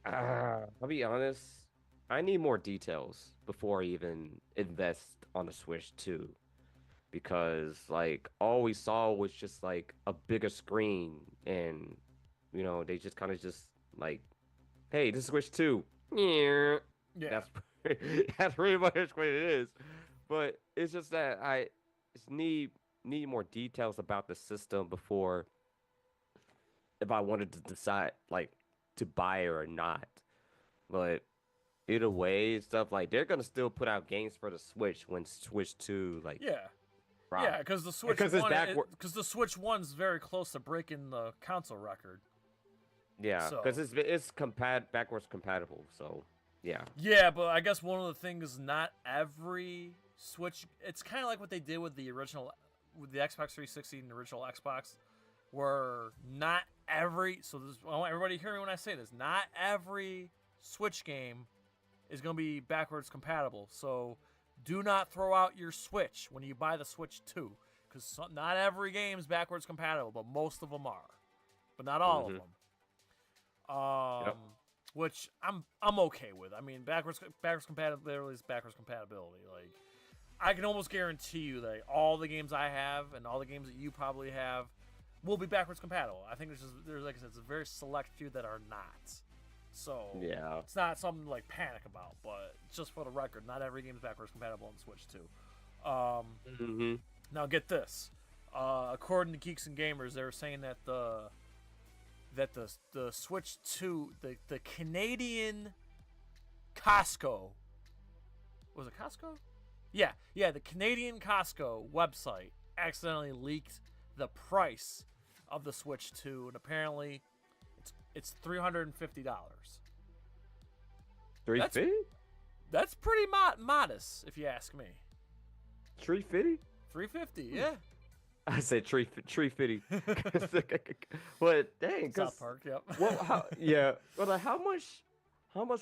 I'll be honest. I need more details before I even invest on the Switch 2, because all we saw was just a bigger screen, and they just kind of hey, this is Switch 2. Yeah. That's pretty much what it is. But it's just that I just need more details about the system before, if I wanted to decide to buy it or not. But either way, stuff they're gonna still put out games for the Switch when Switch 2 because the Switch because the Switch 1's very close to breaking the console record. Yeah, because it's backwards compatible, so. Yeah. Yeah, but I guess one of the things, not every Switch. It's kind of like what they did with the Xbox 360 and the original Xbox, where not every. So I want everybody to hear me when I say this. Not every Switch game is going to be backwards compatible. So do not throw out your Switch when you buy the Switch 2, because not every game is backwards compatible, but most of them are, but not all of them. Yep. Which I'm okay with. I mean, backwards compatibility is backwards compatibility. I can almost guarantee you that all the games I have and all the games that you probably have will be backwards compatible. I think there's like I said, it's a very select few that are not. So yeah, it's not something to panic about. But just for the record, not every game is backwards compatible on Switch 2. Now get this. According to Geeks and Gamers, they were saying that the Switch 2, the Canadian Costco, was it Costco? Yeah, the Canadian Costco website accidentally leaked the price of the Switch 2, and apparently it's $350. $350? That's pretty modest, if you ask me. $350? $350, yeah. I said tree fitty. But dang, South Park, yep. Well, how much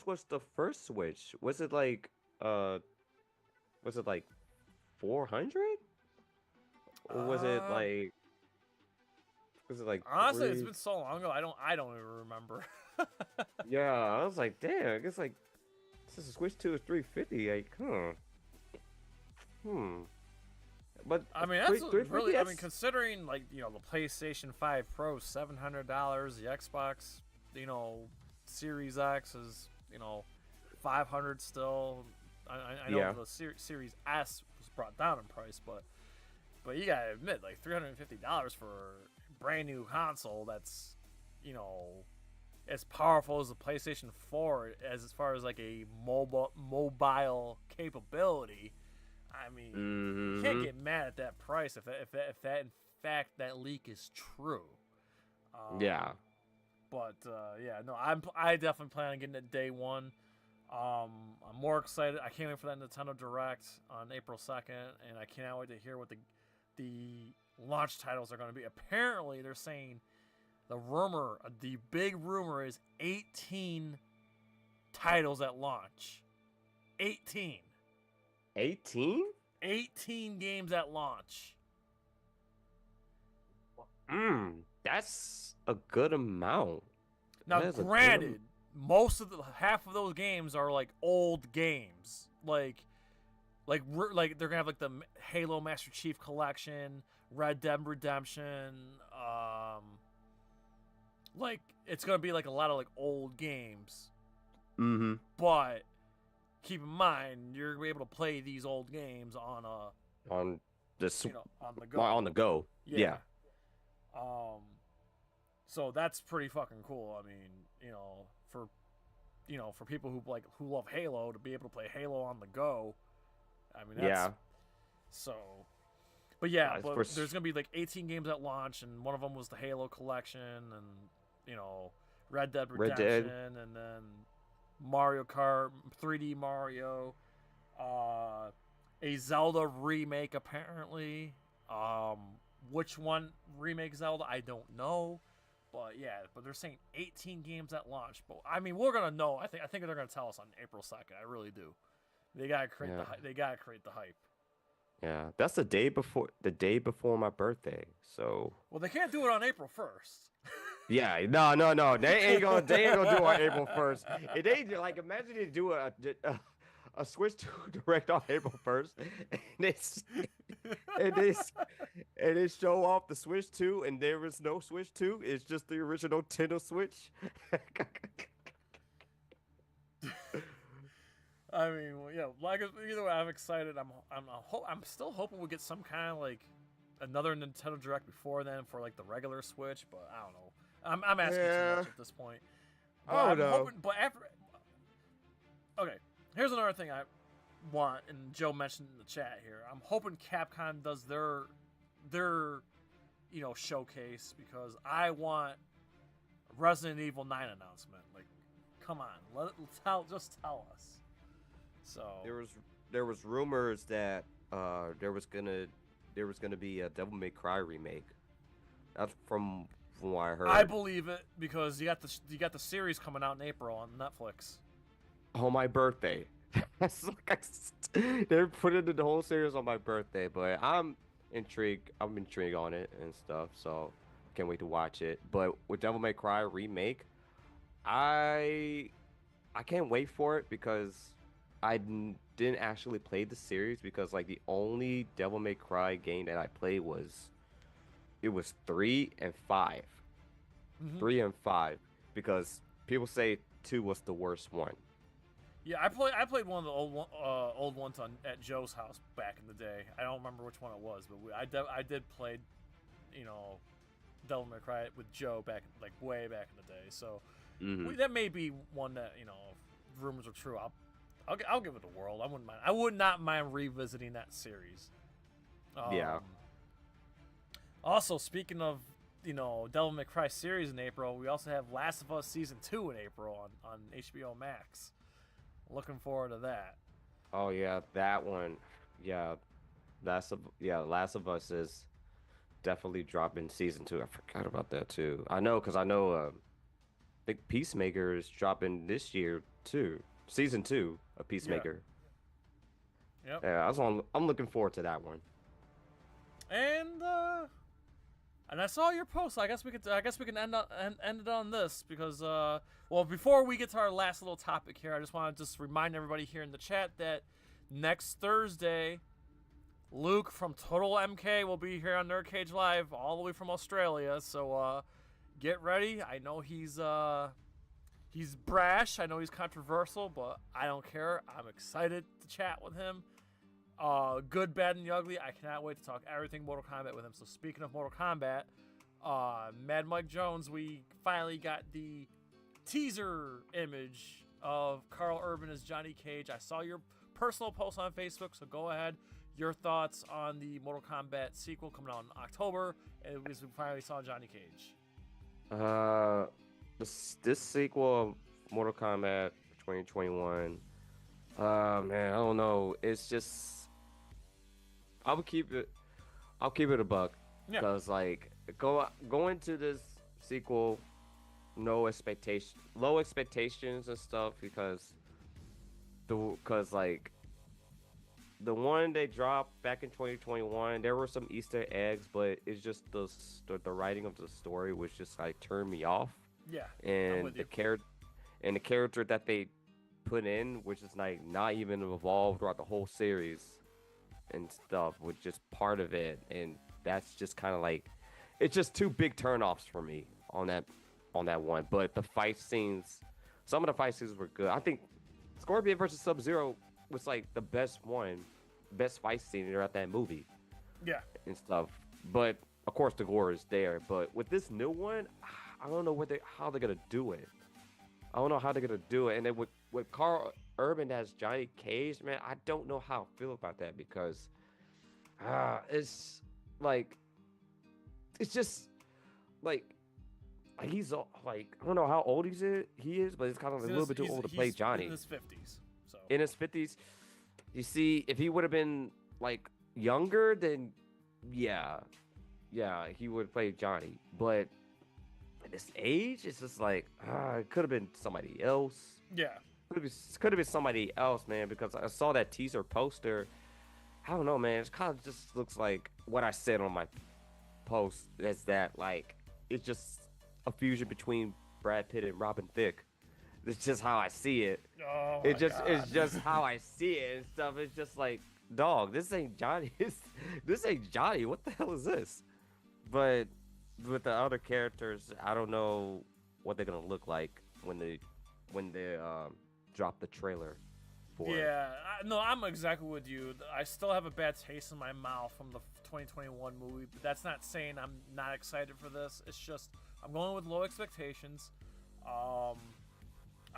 was the first Switch? Was it 400? Or was it honestly, it's been so long ago, I don't even remember. Yeah, I was like, damn, I guess since the Switch 2 is $350, But I mean, that's really. I mean, considering the PlayStation 5 Pro $700, the Xbox, Series X is $500 still. I know Yeah. the Series S was brought down in price, but you gotta admit, like $350 for a brand new console that's, as powerful as the PlayStation 4 as far as like a mobile capability. I mean, you can't get mad at that price if that in fact that leak is true. Yeah. But I definitely plan on getting it day one. I'm more excited. I can't wait for that Nintendo Direct on April 2nd, and I cannot wait to hear what the launch titles are going to be. Apparently, they're saying the big rumor is 18 titles at launch. 18. 18? 18 games at launch. That's a good amount. Now, granted, half of those games are like old games, like they're gonna have like the Halo Master Chief Collection, Red Dead Redemption, like it's gonna be like a lot of like old games. Mm-hmm. But keep in mind, you're gonna be able to play these old games on the on the go. On the go. Yeah. So that's pretty fucking cool. I mean, for people who love Halo, to be able to play Halo on the go. I mean, that's, so. But there's gonna be like 18 games at launch, and one of them was the Halo collection, and Red Dead Redemption, and then Mario Kart, 3D Mario, a Zelda remake apparently. Which one remake Zelda? I don't know. But they're saying 18 games at launch. But I mean, we're gonna know. I think they're gonna tell us on April 2nd. I really do. They gotta create the hype. They gotta create the hype. Yeah, that's the day before my birthday. So. Well, they can't do it on April 1st. Yeah, no. They ain't gonna do it on April 1st. If they imagine they do a Switch 2 Direct on April 1st, and they show off the Switch 2, and there is no Switch 2. It's just the original Nintendo Switch. I mean, either way, I'm excited. I'm still hoping we get some kind of like another Nintendo Direct before then for like the regular Switch, but I don't know. I'm asking too much at this point. But I'm hoping, but after. Okay, here's another thing I want, and Joe mentioned in the chat here. I'm hoping Capcom does their showcase, because I want Resident Evil 9 announcement. Like, come on, just tell us. So there was rumors that there was gonna be a Devil May Cry remake. That's from what I heard. I believe it, because you got the series coming out in April on Netflix. On my birthday. They're putting the whole series on my birthday, but I'm intrigued. I'm intrigued on it and stuff, so can't wait to watch it. But with Devil May Cry remake, I can't wait for it, because I didn't actually play the series, because like the only Devil May Cry game that I played was 3 and 5. Mm-hmm. 3 and 5, because people say 2 was the worst one. Yeah, I played one of the old ones at Joe's house back in the day. I don't remember which one it was, but I did play, Devil May Cry with Joe way back in the day. So that may be one that if rumors are true, I'll give it a whirl. I wouldn't mind. I would not mind revisiting that series. Yeah. Also, speaking of Devil May Cry series in April, we also have Last of Us Season 2 in April on HBO Max. Looking forward to that. Oh yeah, that one. Yeah, Last of Us is definitely dropping Season 2. I forgot about that too. I know, because I think Peacemaker is dropping this year too. Season 2 of Peacemaker. Yep. Yeah, I'm looking forward to that one. And I saw your post. I guess we can end it on this, because before we get to our last little topic here, I just want to remind everybody here in the chat that next Thursday, Luke from Total MK will be here on NerdCage Live, all the way from Australia. So get ready. I know he's He's brash. I know he's controversial, but I don't care. I'm excited to chat with him. Good, bad, and the ugly. I cannot wait to talk everything Mortal Kombat with him. So speaking of Mortal Kombat, Mad Mike Jones, we finally got the teaser image of Carl Urban as Johnny Cage. I saw your personal post on Facebook, so go ahead. Your thoughts on the Mortal Kombat sequel coming out in October, and we finally saw Johnny Cage. This sequel, Mortal Kombat 2021. Man, I don't know. It's just. I'll keep it a buck, because like go into this sequel, low expectations and stuff, because like the one they dropped back in 2021, there were some Easter eggs, but it's just the writing of the story was just like turned me off. Yeah, and the character that they put in, which is like not even evolved throughout the whole series and stuff, was just part of it, and that's just kind of like, it's just two big turnoffs for me on that one. But the fight scenes, some of the fight scenes were good. I think Scorpion versus Sub-Zero was like the best fight scene throughout that movie. Yeah, and stuff. But of course the gore is there. But with this new one, I don't know how they're gonna do it. And then with Carl Urban as Johnny Cage, man, I don't know how I feel about that, because it's just like he's like, I don't know how old he is, but it's kind of a little bit too old to play Johnny. In his 50s. So in his 50s, you see, if he would have been like younger, then yeah, he would play Johnny. But at this age, it's just like it could have been somebody else. Yeah. Could have been somebody else, man, because I saw that teaser poster. I don't know, man. It kind of just looks like what I said on my post, is that like it's just a fusion between Brad Pitt and Robin Thicke. It's just how I see it. Oh, it's just how I see it and stuff. It's just like, dog, this ain't Johnny. This ain't Johnny. What the hell is this? But with the other characters, I don't know what they're gonna look like when they drop the trailer for it. No, I'm exactly with you. I still have a bad taste in my mouth from the 2021 movie, but that's not saying I'm not excited for this. It's just I'm going with low expectations.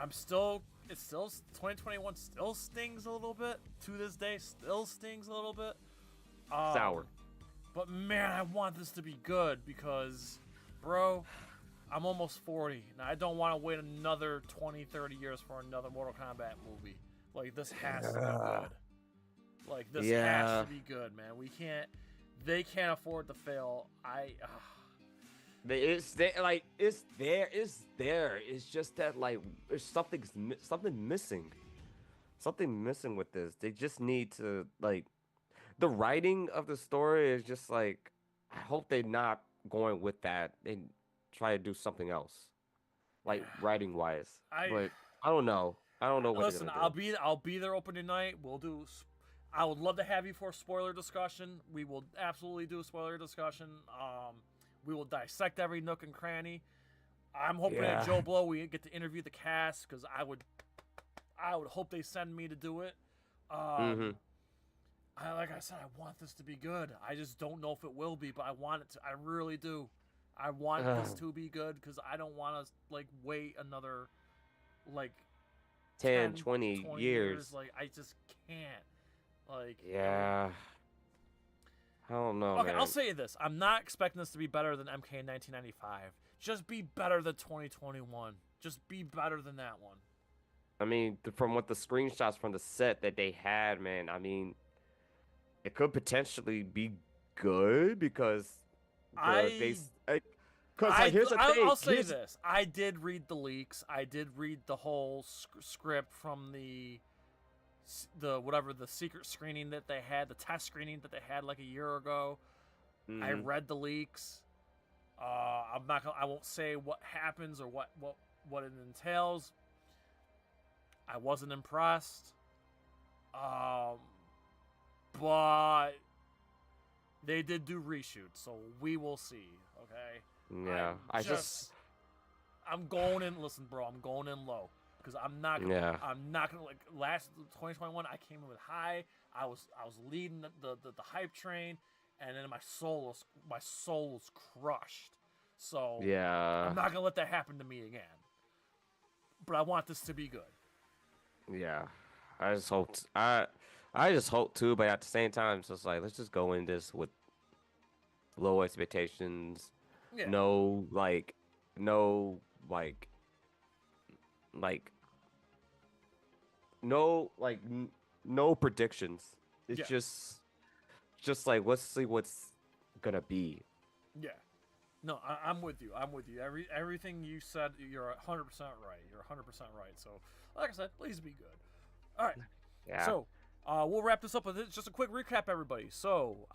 It's still 2021 still stings a little bit to this day. Still stings a little bit. Sour. But man, I want this to be good, because, bro, I'm almost 40, and I don't want to wait another 20, 30 years for another Mortal Kombat movie. Like, this has to be good. Like, this has to be good, man. They can't afford to fail. It's there. It's just that, like, there's something missing. Something missing with this. They just need to, like, the writing of the story is just like, I hope they're not going with that and try to do something else, like writing wise. But I don't know. What listen, they're gonna do. I'll be there opening night. I would love to have you for a spoiler discussion. We will absolutely do a spoiler discussion. We will dissect every nook and cranny. I'm hoping at Joe Blow we get to interview the cast, because I would hope they send me to do it. Like I said, I want this to be good. I just don't know if it will be, but I want it to. I really do. I want this to be good, because I don't want to like wait another like 10, 20 years. Like, I just can't. Like, I don't know. Okay, man. I'll say this: I'm not expecting this to be better than MK in 1995. Just be better than 2021. Just be better than that one. I mean, from what the screenshots from the set that they had, man, I mean, it could potentially be good, because here's the thing. I'll say this: I did read the leaks. I did read the whole script from the secret screening that they had, the test screening that they had like a year ago. Mm-hmm. I read the leaks. I won't say what happens or what it entails. I wasn't impressed. But they did do reshoots, so we will see. Okay. Yeah, I'm going in. Listen, bro, I'm going in low because I'm not gonna. Yeah. I'm not gonna like last 2021. I came in with high. I was leading the hype train, and then my soul was crushed. So Yeah. I'm not gonna let that happen to me again. But I want this to be good. Yeah. I just hope I just hope too, but at the same time, it's just like let's just go in this with low expectations. Yeah. No like no predictions. It's Yeah. just like let's see what's gonna be. Yeah. No, I'm with you. I'm with you. Everything you said, you're 100% right. You're 100% right. So, like I said, please be good. All right. Yeah. So, we'll wrap this up with just a quick recap, everybody. So,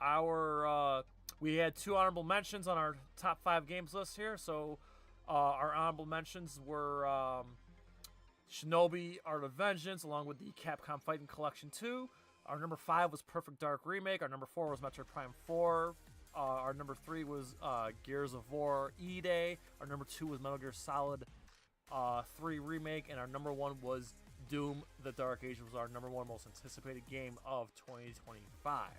we had 2 honorable mentions on our top 5 games list here. So, our honorable mentions were Shinobi Art of Vengeance, along with the Capcom Fighting Collection 2. Our number 5 was Perfect Dark Remake. Our number 4 was Metroid Prime 4. Our number 3 was Gears of War E-Day. Our number 2 was Metal Gear Solid 3 Remake. And our number 1 was Doom The Dark Age. Was our number 1 most anticipated game of 2025.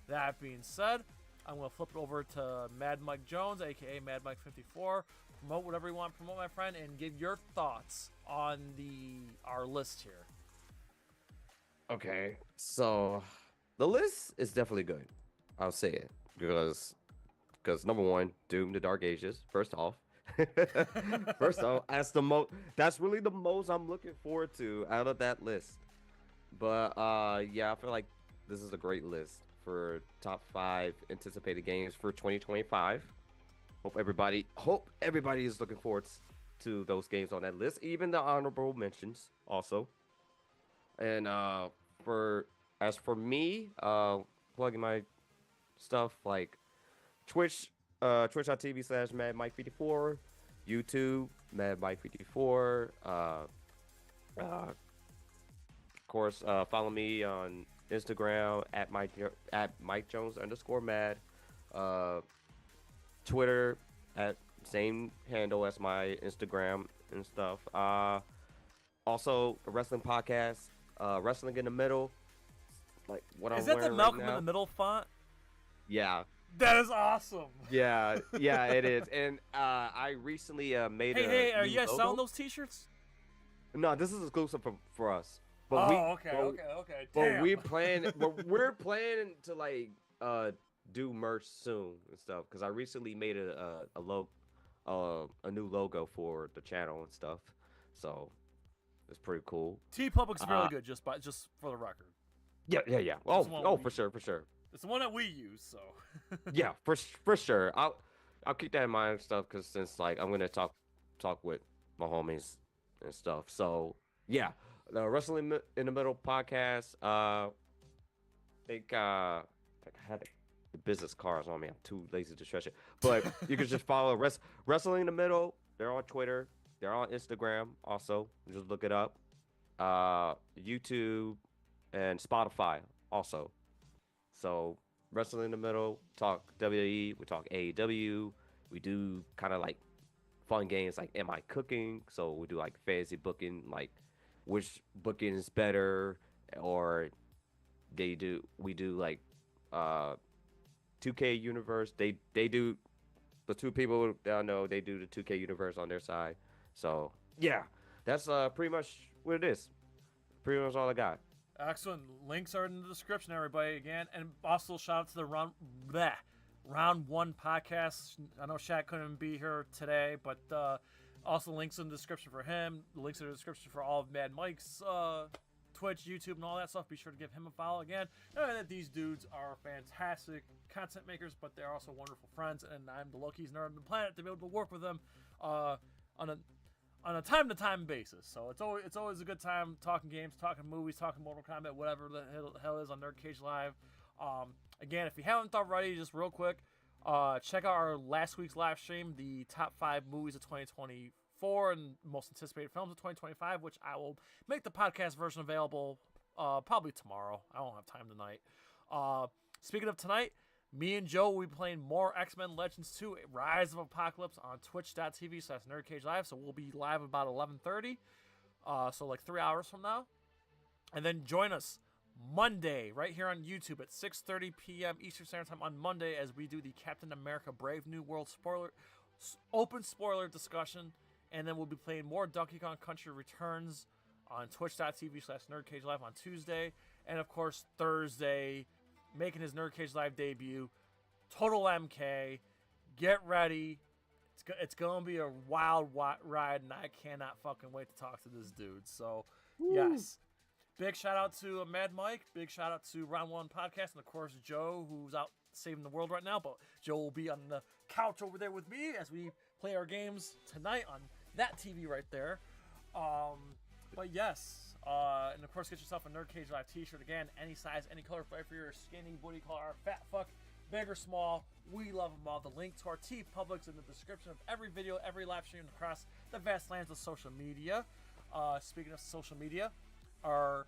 That being said, I'm going to flip it over to Mad Mike Jones, a.k.a. Mad Mike 54. Promote whatever you want to promote, my friend, and give your thoughts on our list here. Okay. So the list is definitely good. I'll say it. Because number 1, Doom the Dark Ages, first off. That's really the most I'm looking forward to out of that list. But yeah, I feel like this is a great list for top 5 anticipated games for 2025. Hope everybody is looking forward to those games on that list, even the honorable mentions also. And for me, plugging my stuff like twitch.tv/MadMike54, YouTube MadMike54. Of course, follow me on Instagram at MikeJones_Mad. Twitter at same handle as my Instagram and stuff. Also a wrestling podcast, Wrestling in the Middle. Like what I'm wearing right now. Is that the Malcolm in the Middle font? Yeah. That is awesome. Yeah, it is. And I recently made Hey, are you guys selling those t-shirts? No, this is exclusive for us. But okay. But we're planning to like do merch soon and stuff because I recently made a new logo for the channel and stuff. So it's pretty cool. T-Public's really good, just for the record. Yeah. Oh, for sure. It's the one that we use, so. Yeah, for sure. I'll keep that in mind and stuff because since like I'm gonna talk with my homies and stuff. So yeah, the Wrestling in the Middle podcast. I think I had the business cards on me. I'm too lazy to stretch it, but you can just follow Wrestling in the Middle. They're on Twitter. They're on Instagram. Also, just look it up. YouTube and Spotify also. So Wrestling in the Middle, talk WWE, we talk AEW. We do kind of like fun games like Am I Cooking? So we do like fantasy booking, like which booking is better, or we do like 2K universe. They do the 2 people that I know, they do the 2K universe on their side. So yeah, that's pretty much what it is. Pretty much all I got. Excellent. Links are in the description, everybody, again. And also, shout out to the RoundOne podcast. I know Shaq couldn't be here today, but also links in the description for him. Links in the description for all of Mad Mike's Twitch, YouTube, and all that stuff. Be sure to give him a follow again. And that these dudes are fantastic content makers, but they're also wonderful friends. And I'm the luckiest nerd on the planet to be able to work with them on a time-to-time basis. So it's always a good time talking games, talking movies, talking Mortal Kombat, whatever the hell is on NerdCage Live. Again, if you haven't already, just real quick, check out our last week's live stream, the top 5 movies of 2024 and most anticipated films of 2025, which I will make the podcast version available probably tomorrow. I won't have time tonight. Speaking of tonight, Me and Joe will be playing more X-Men Legends 2 Rise of Apocalypse on twitch.tv/NerdCage Live. So we'll be live about 11:30. So like 3 hours from now. And then join us Monday right here on YouTube at 6:30 p.m. Eastern Standard Time on Monday as we do the Captain America Brave New World open spoiler discussion. And then we'll be playing more Donkey Kong Country Returns on twitch.tv/NerdCage Live on Tuesday. And of course, Thursday, making his NerdCage Live debut, Total MK. Get ready. It's going to be a wild ride, and I cannot fucking wait to talk to this dude. So, yes. Big shout out to Mad Mike. Big shout out to RoundOne Podcast. And, of course, Joe, who's out saving the world right now. But Joe will be on the couch over there with me as we play our games tonight on that TV right there. But, yes. And, of course, get yourself a NerdCage Live t-shirt. Again, any size, any color, for your skinny, booty color, fat fuck, big or small. We love them all. The link to our TeePublic's in the description of every video, every live stream across the vast lands of social media. Speaking of social media, our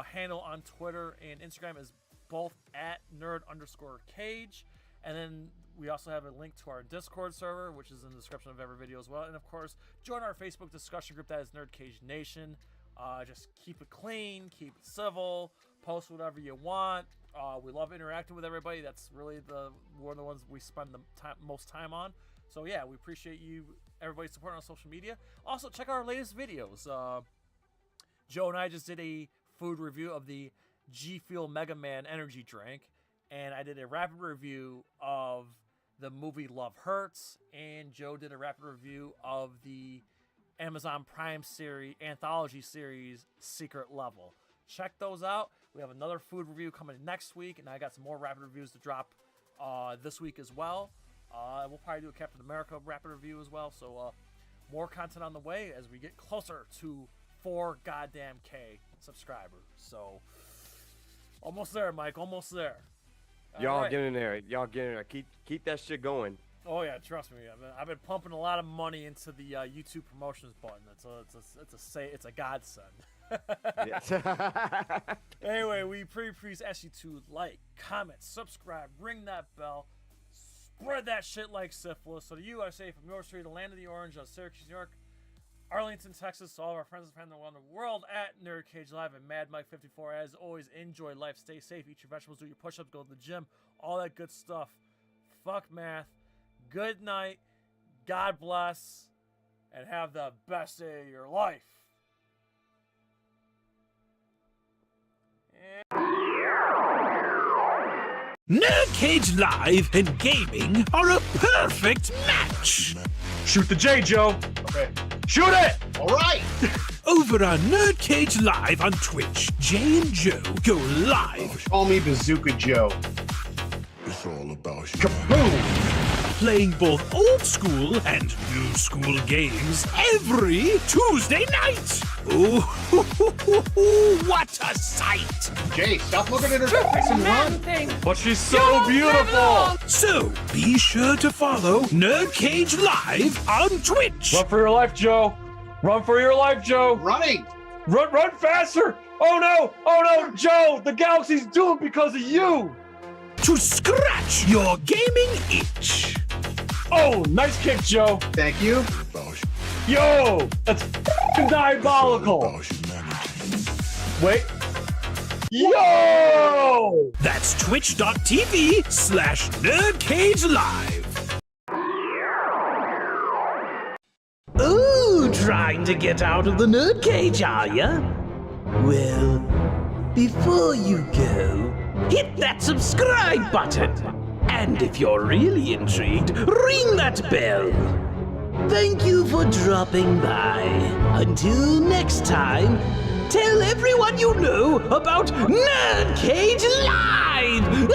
handle on Twitter and Instagram is both at @nerd_cage. And then we also have a link to our Discord server, which is in the description of every video as well. And of course, join our Facebook discussion group that is NerdCage Nation. Just keep it clean, keep it civil, post whatever you want. We love interacting with everybody. That's really one of the ones we spend the most time on. So yeah, we appreciate everybody supporting on social media. Also, check out our latest videos. Joe and I just did a food review of the G Fuel Mega Man energy drink, and I did a rapid review of the movie Love Hurts, and Joe did a rapid review of the Amazon Prime series, anthology series, Secret Level. Check those out. We have another food review coming next week, and I got some more rapid reviews to drop this week as well. We'll probably do a Captain America rapid review as well. So more content on the way as we get closer to 4 goddamn K subscribers. So almost there, Mike. Almost there. Y'all get in there. Y'all get in there. Keep that shit going. Oh yeah, trust me. I've been pumping a lot of money into the YouTube promotions button. It's a godsend. Yes. Anyway, we please ask you to like, comment, subscribe, ring that bell, spread that shit like syphilis. So to you, I say from York Street, the land of the orange, Syracuse, New York, Arlington, Texas, to all of our friends and family around the world at NerdCage Live and Mad Mike 54. As always, enjoy life, stay safe, eat your vegetables, do your push-ups, go to the gym, all that good stuff. Fuck math. Good night. God bless. And have the best day of your life. NerdCage Live and gaming are a perfect match. Shoot the J, Joe. Okay. Shoot it! All right! Over on NerdCage Live on Twitch, Jay and Joe go live. Call me Bazooka Joe. It's all about you. Kaboom! Playing both old school and new school games every Tuesday night. Ooh, what a sight! Jay, stop looking at her face and run. But she's so beautiful! So, be sure to follow NerdCage Live on Twitch. Run for your life, Joe. Run for your life, Joe. Running. Run faster. Oh no, Joe, the galaxy's doomed because of you. To scratch your gaming itch. Oh, nice kick, Joe. Thank you. Yo, that's diabolical. Wait. Yo! That's twitch.tv/NerdCage Live. Ooh, trying to get out of the NerdCage, are ya? Well, before you go, hit that subscribe button. And if you're really intrigued, ring that bell. Thank you for dropping by. Until next time, tell everyone you know about NerdCage Live!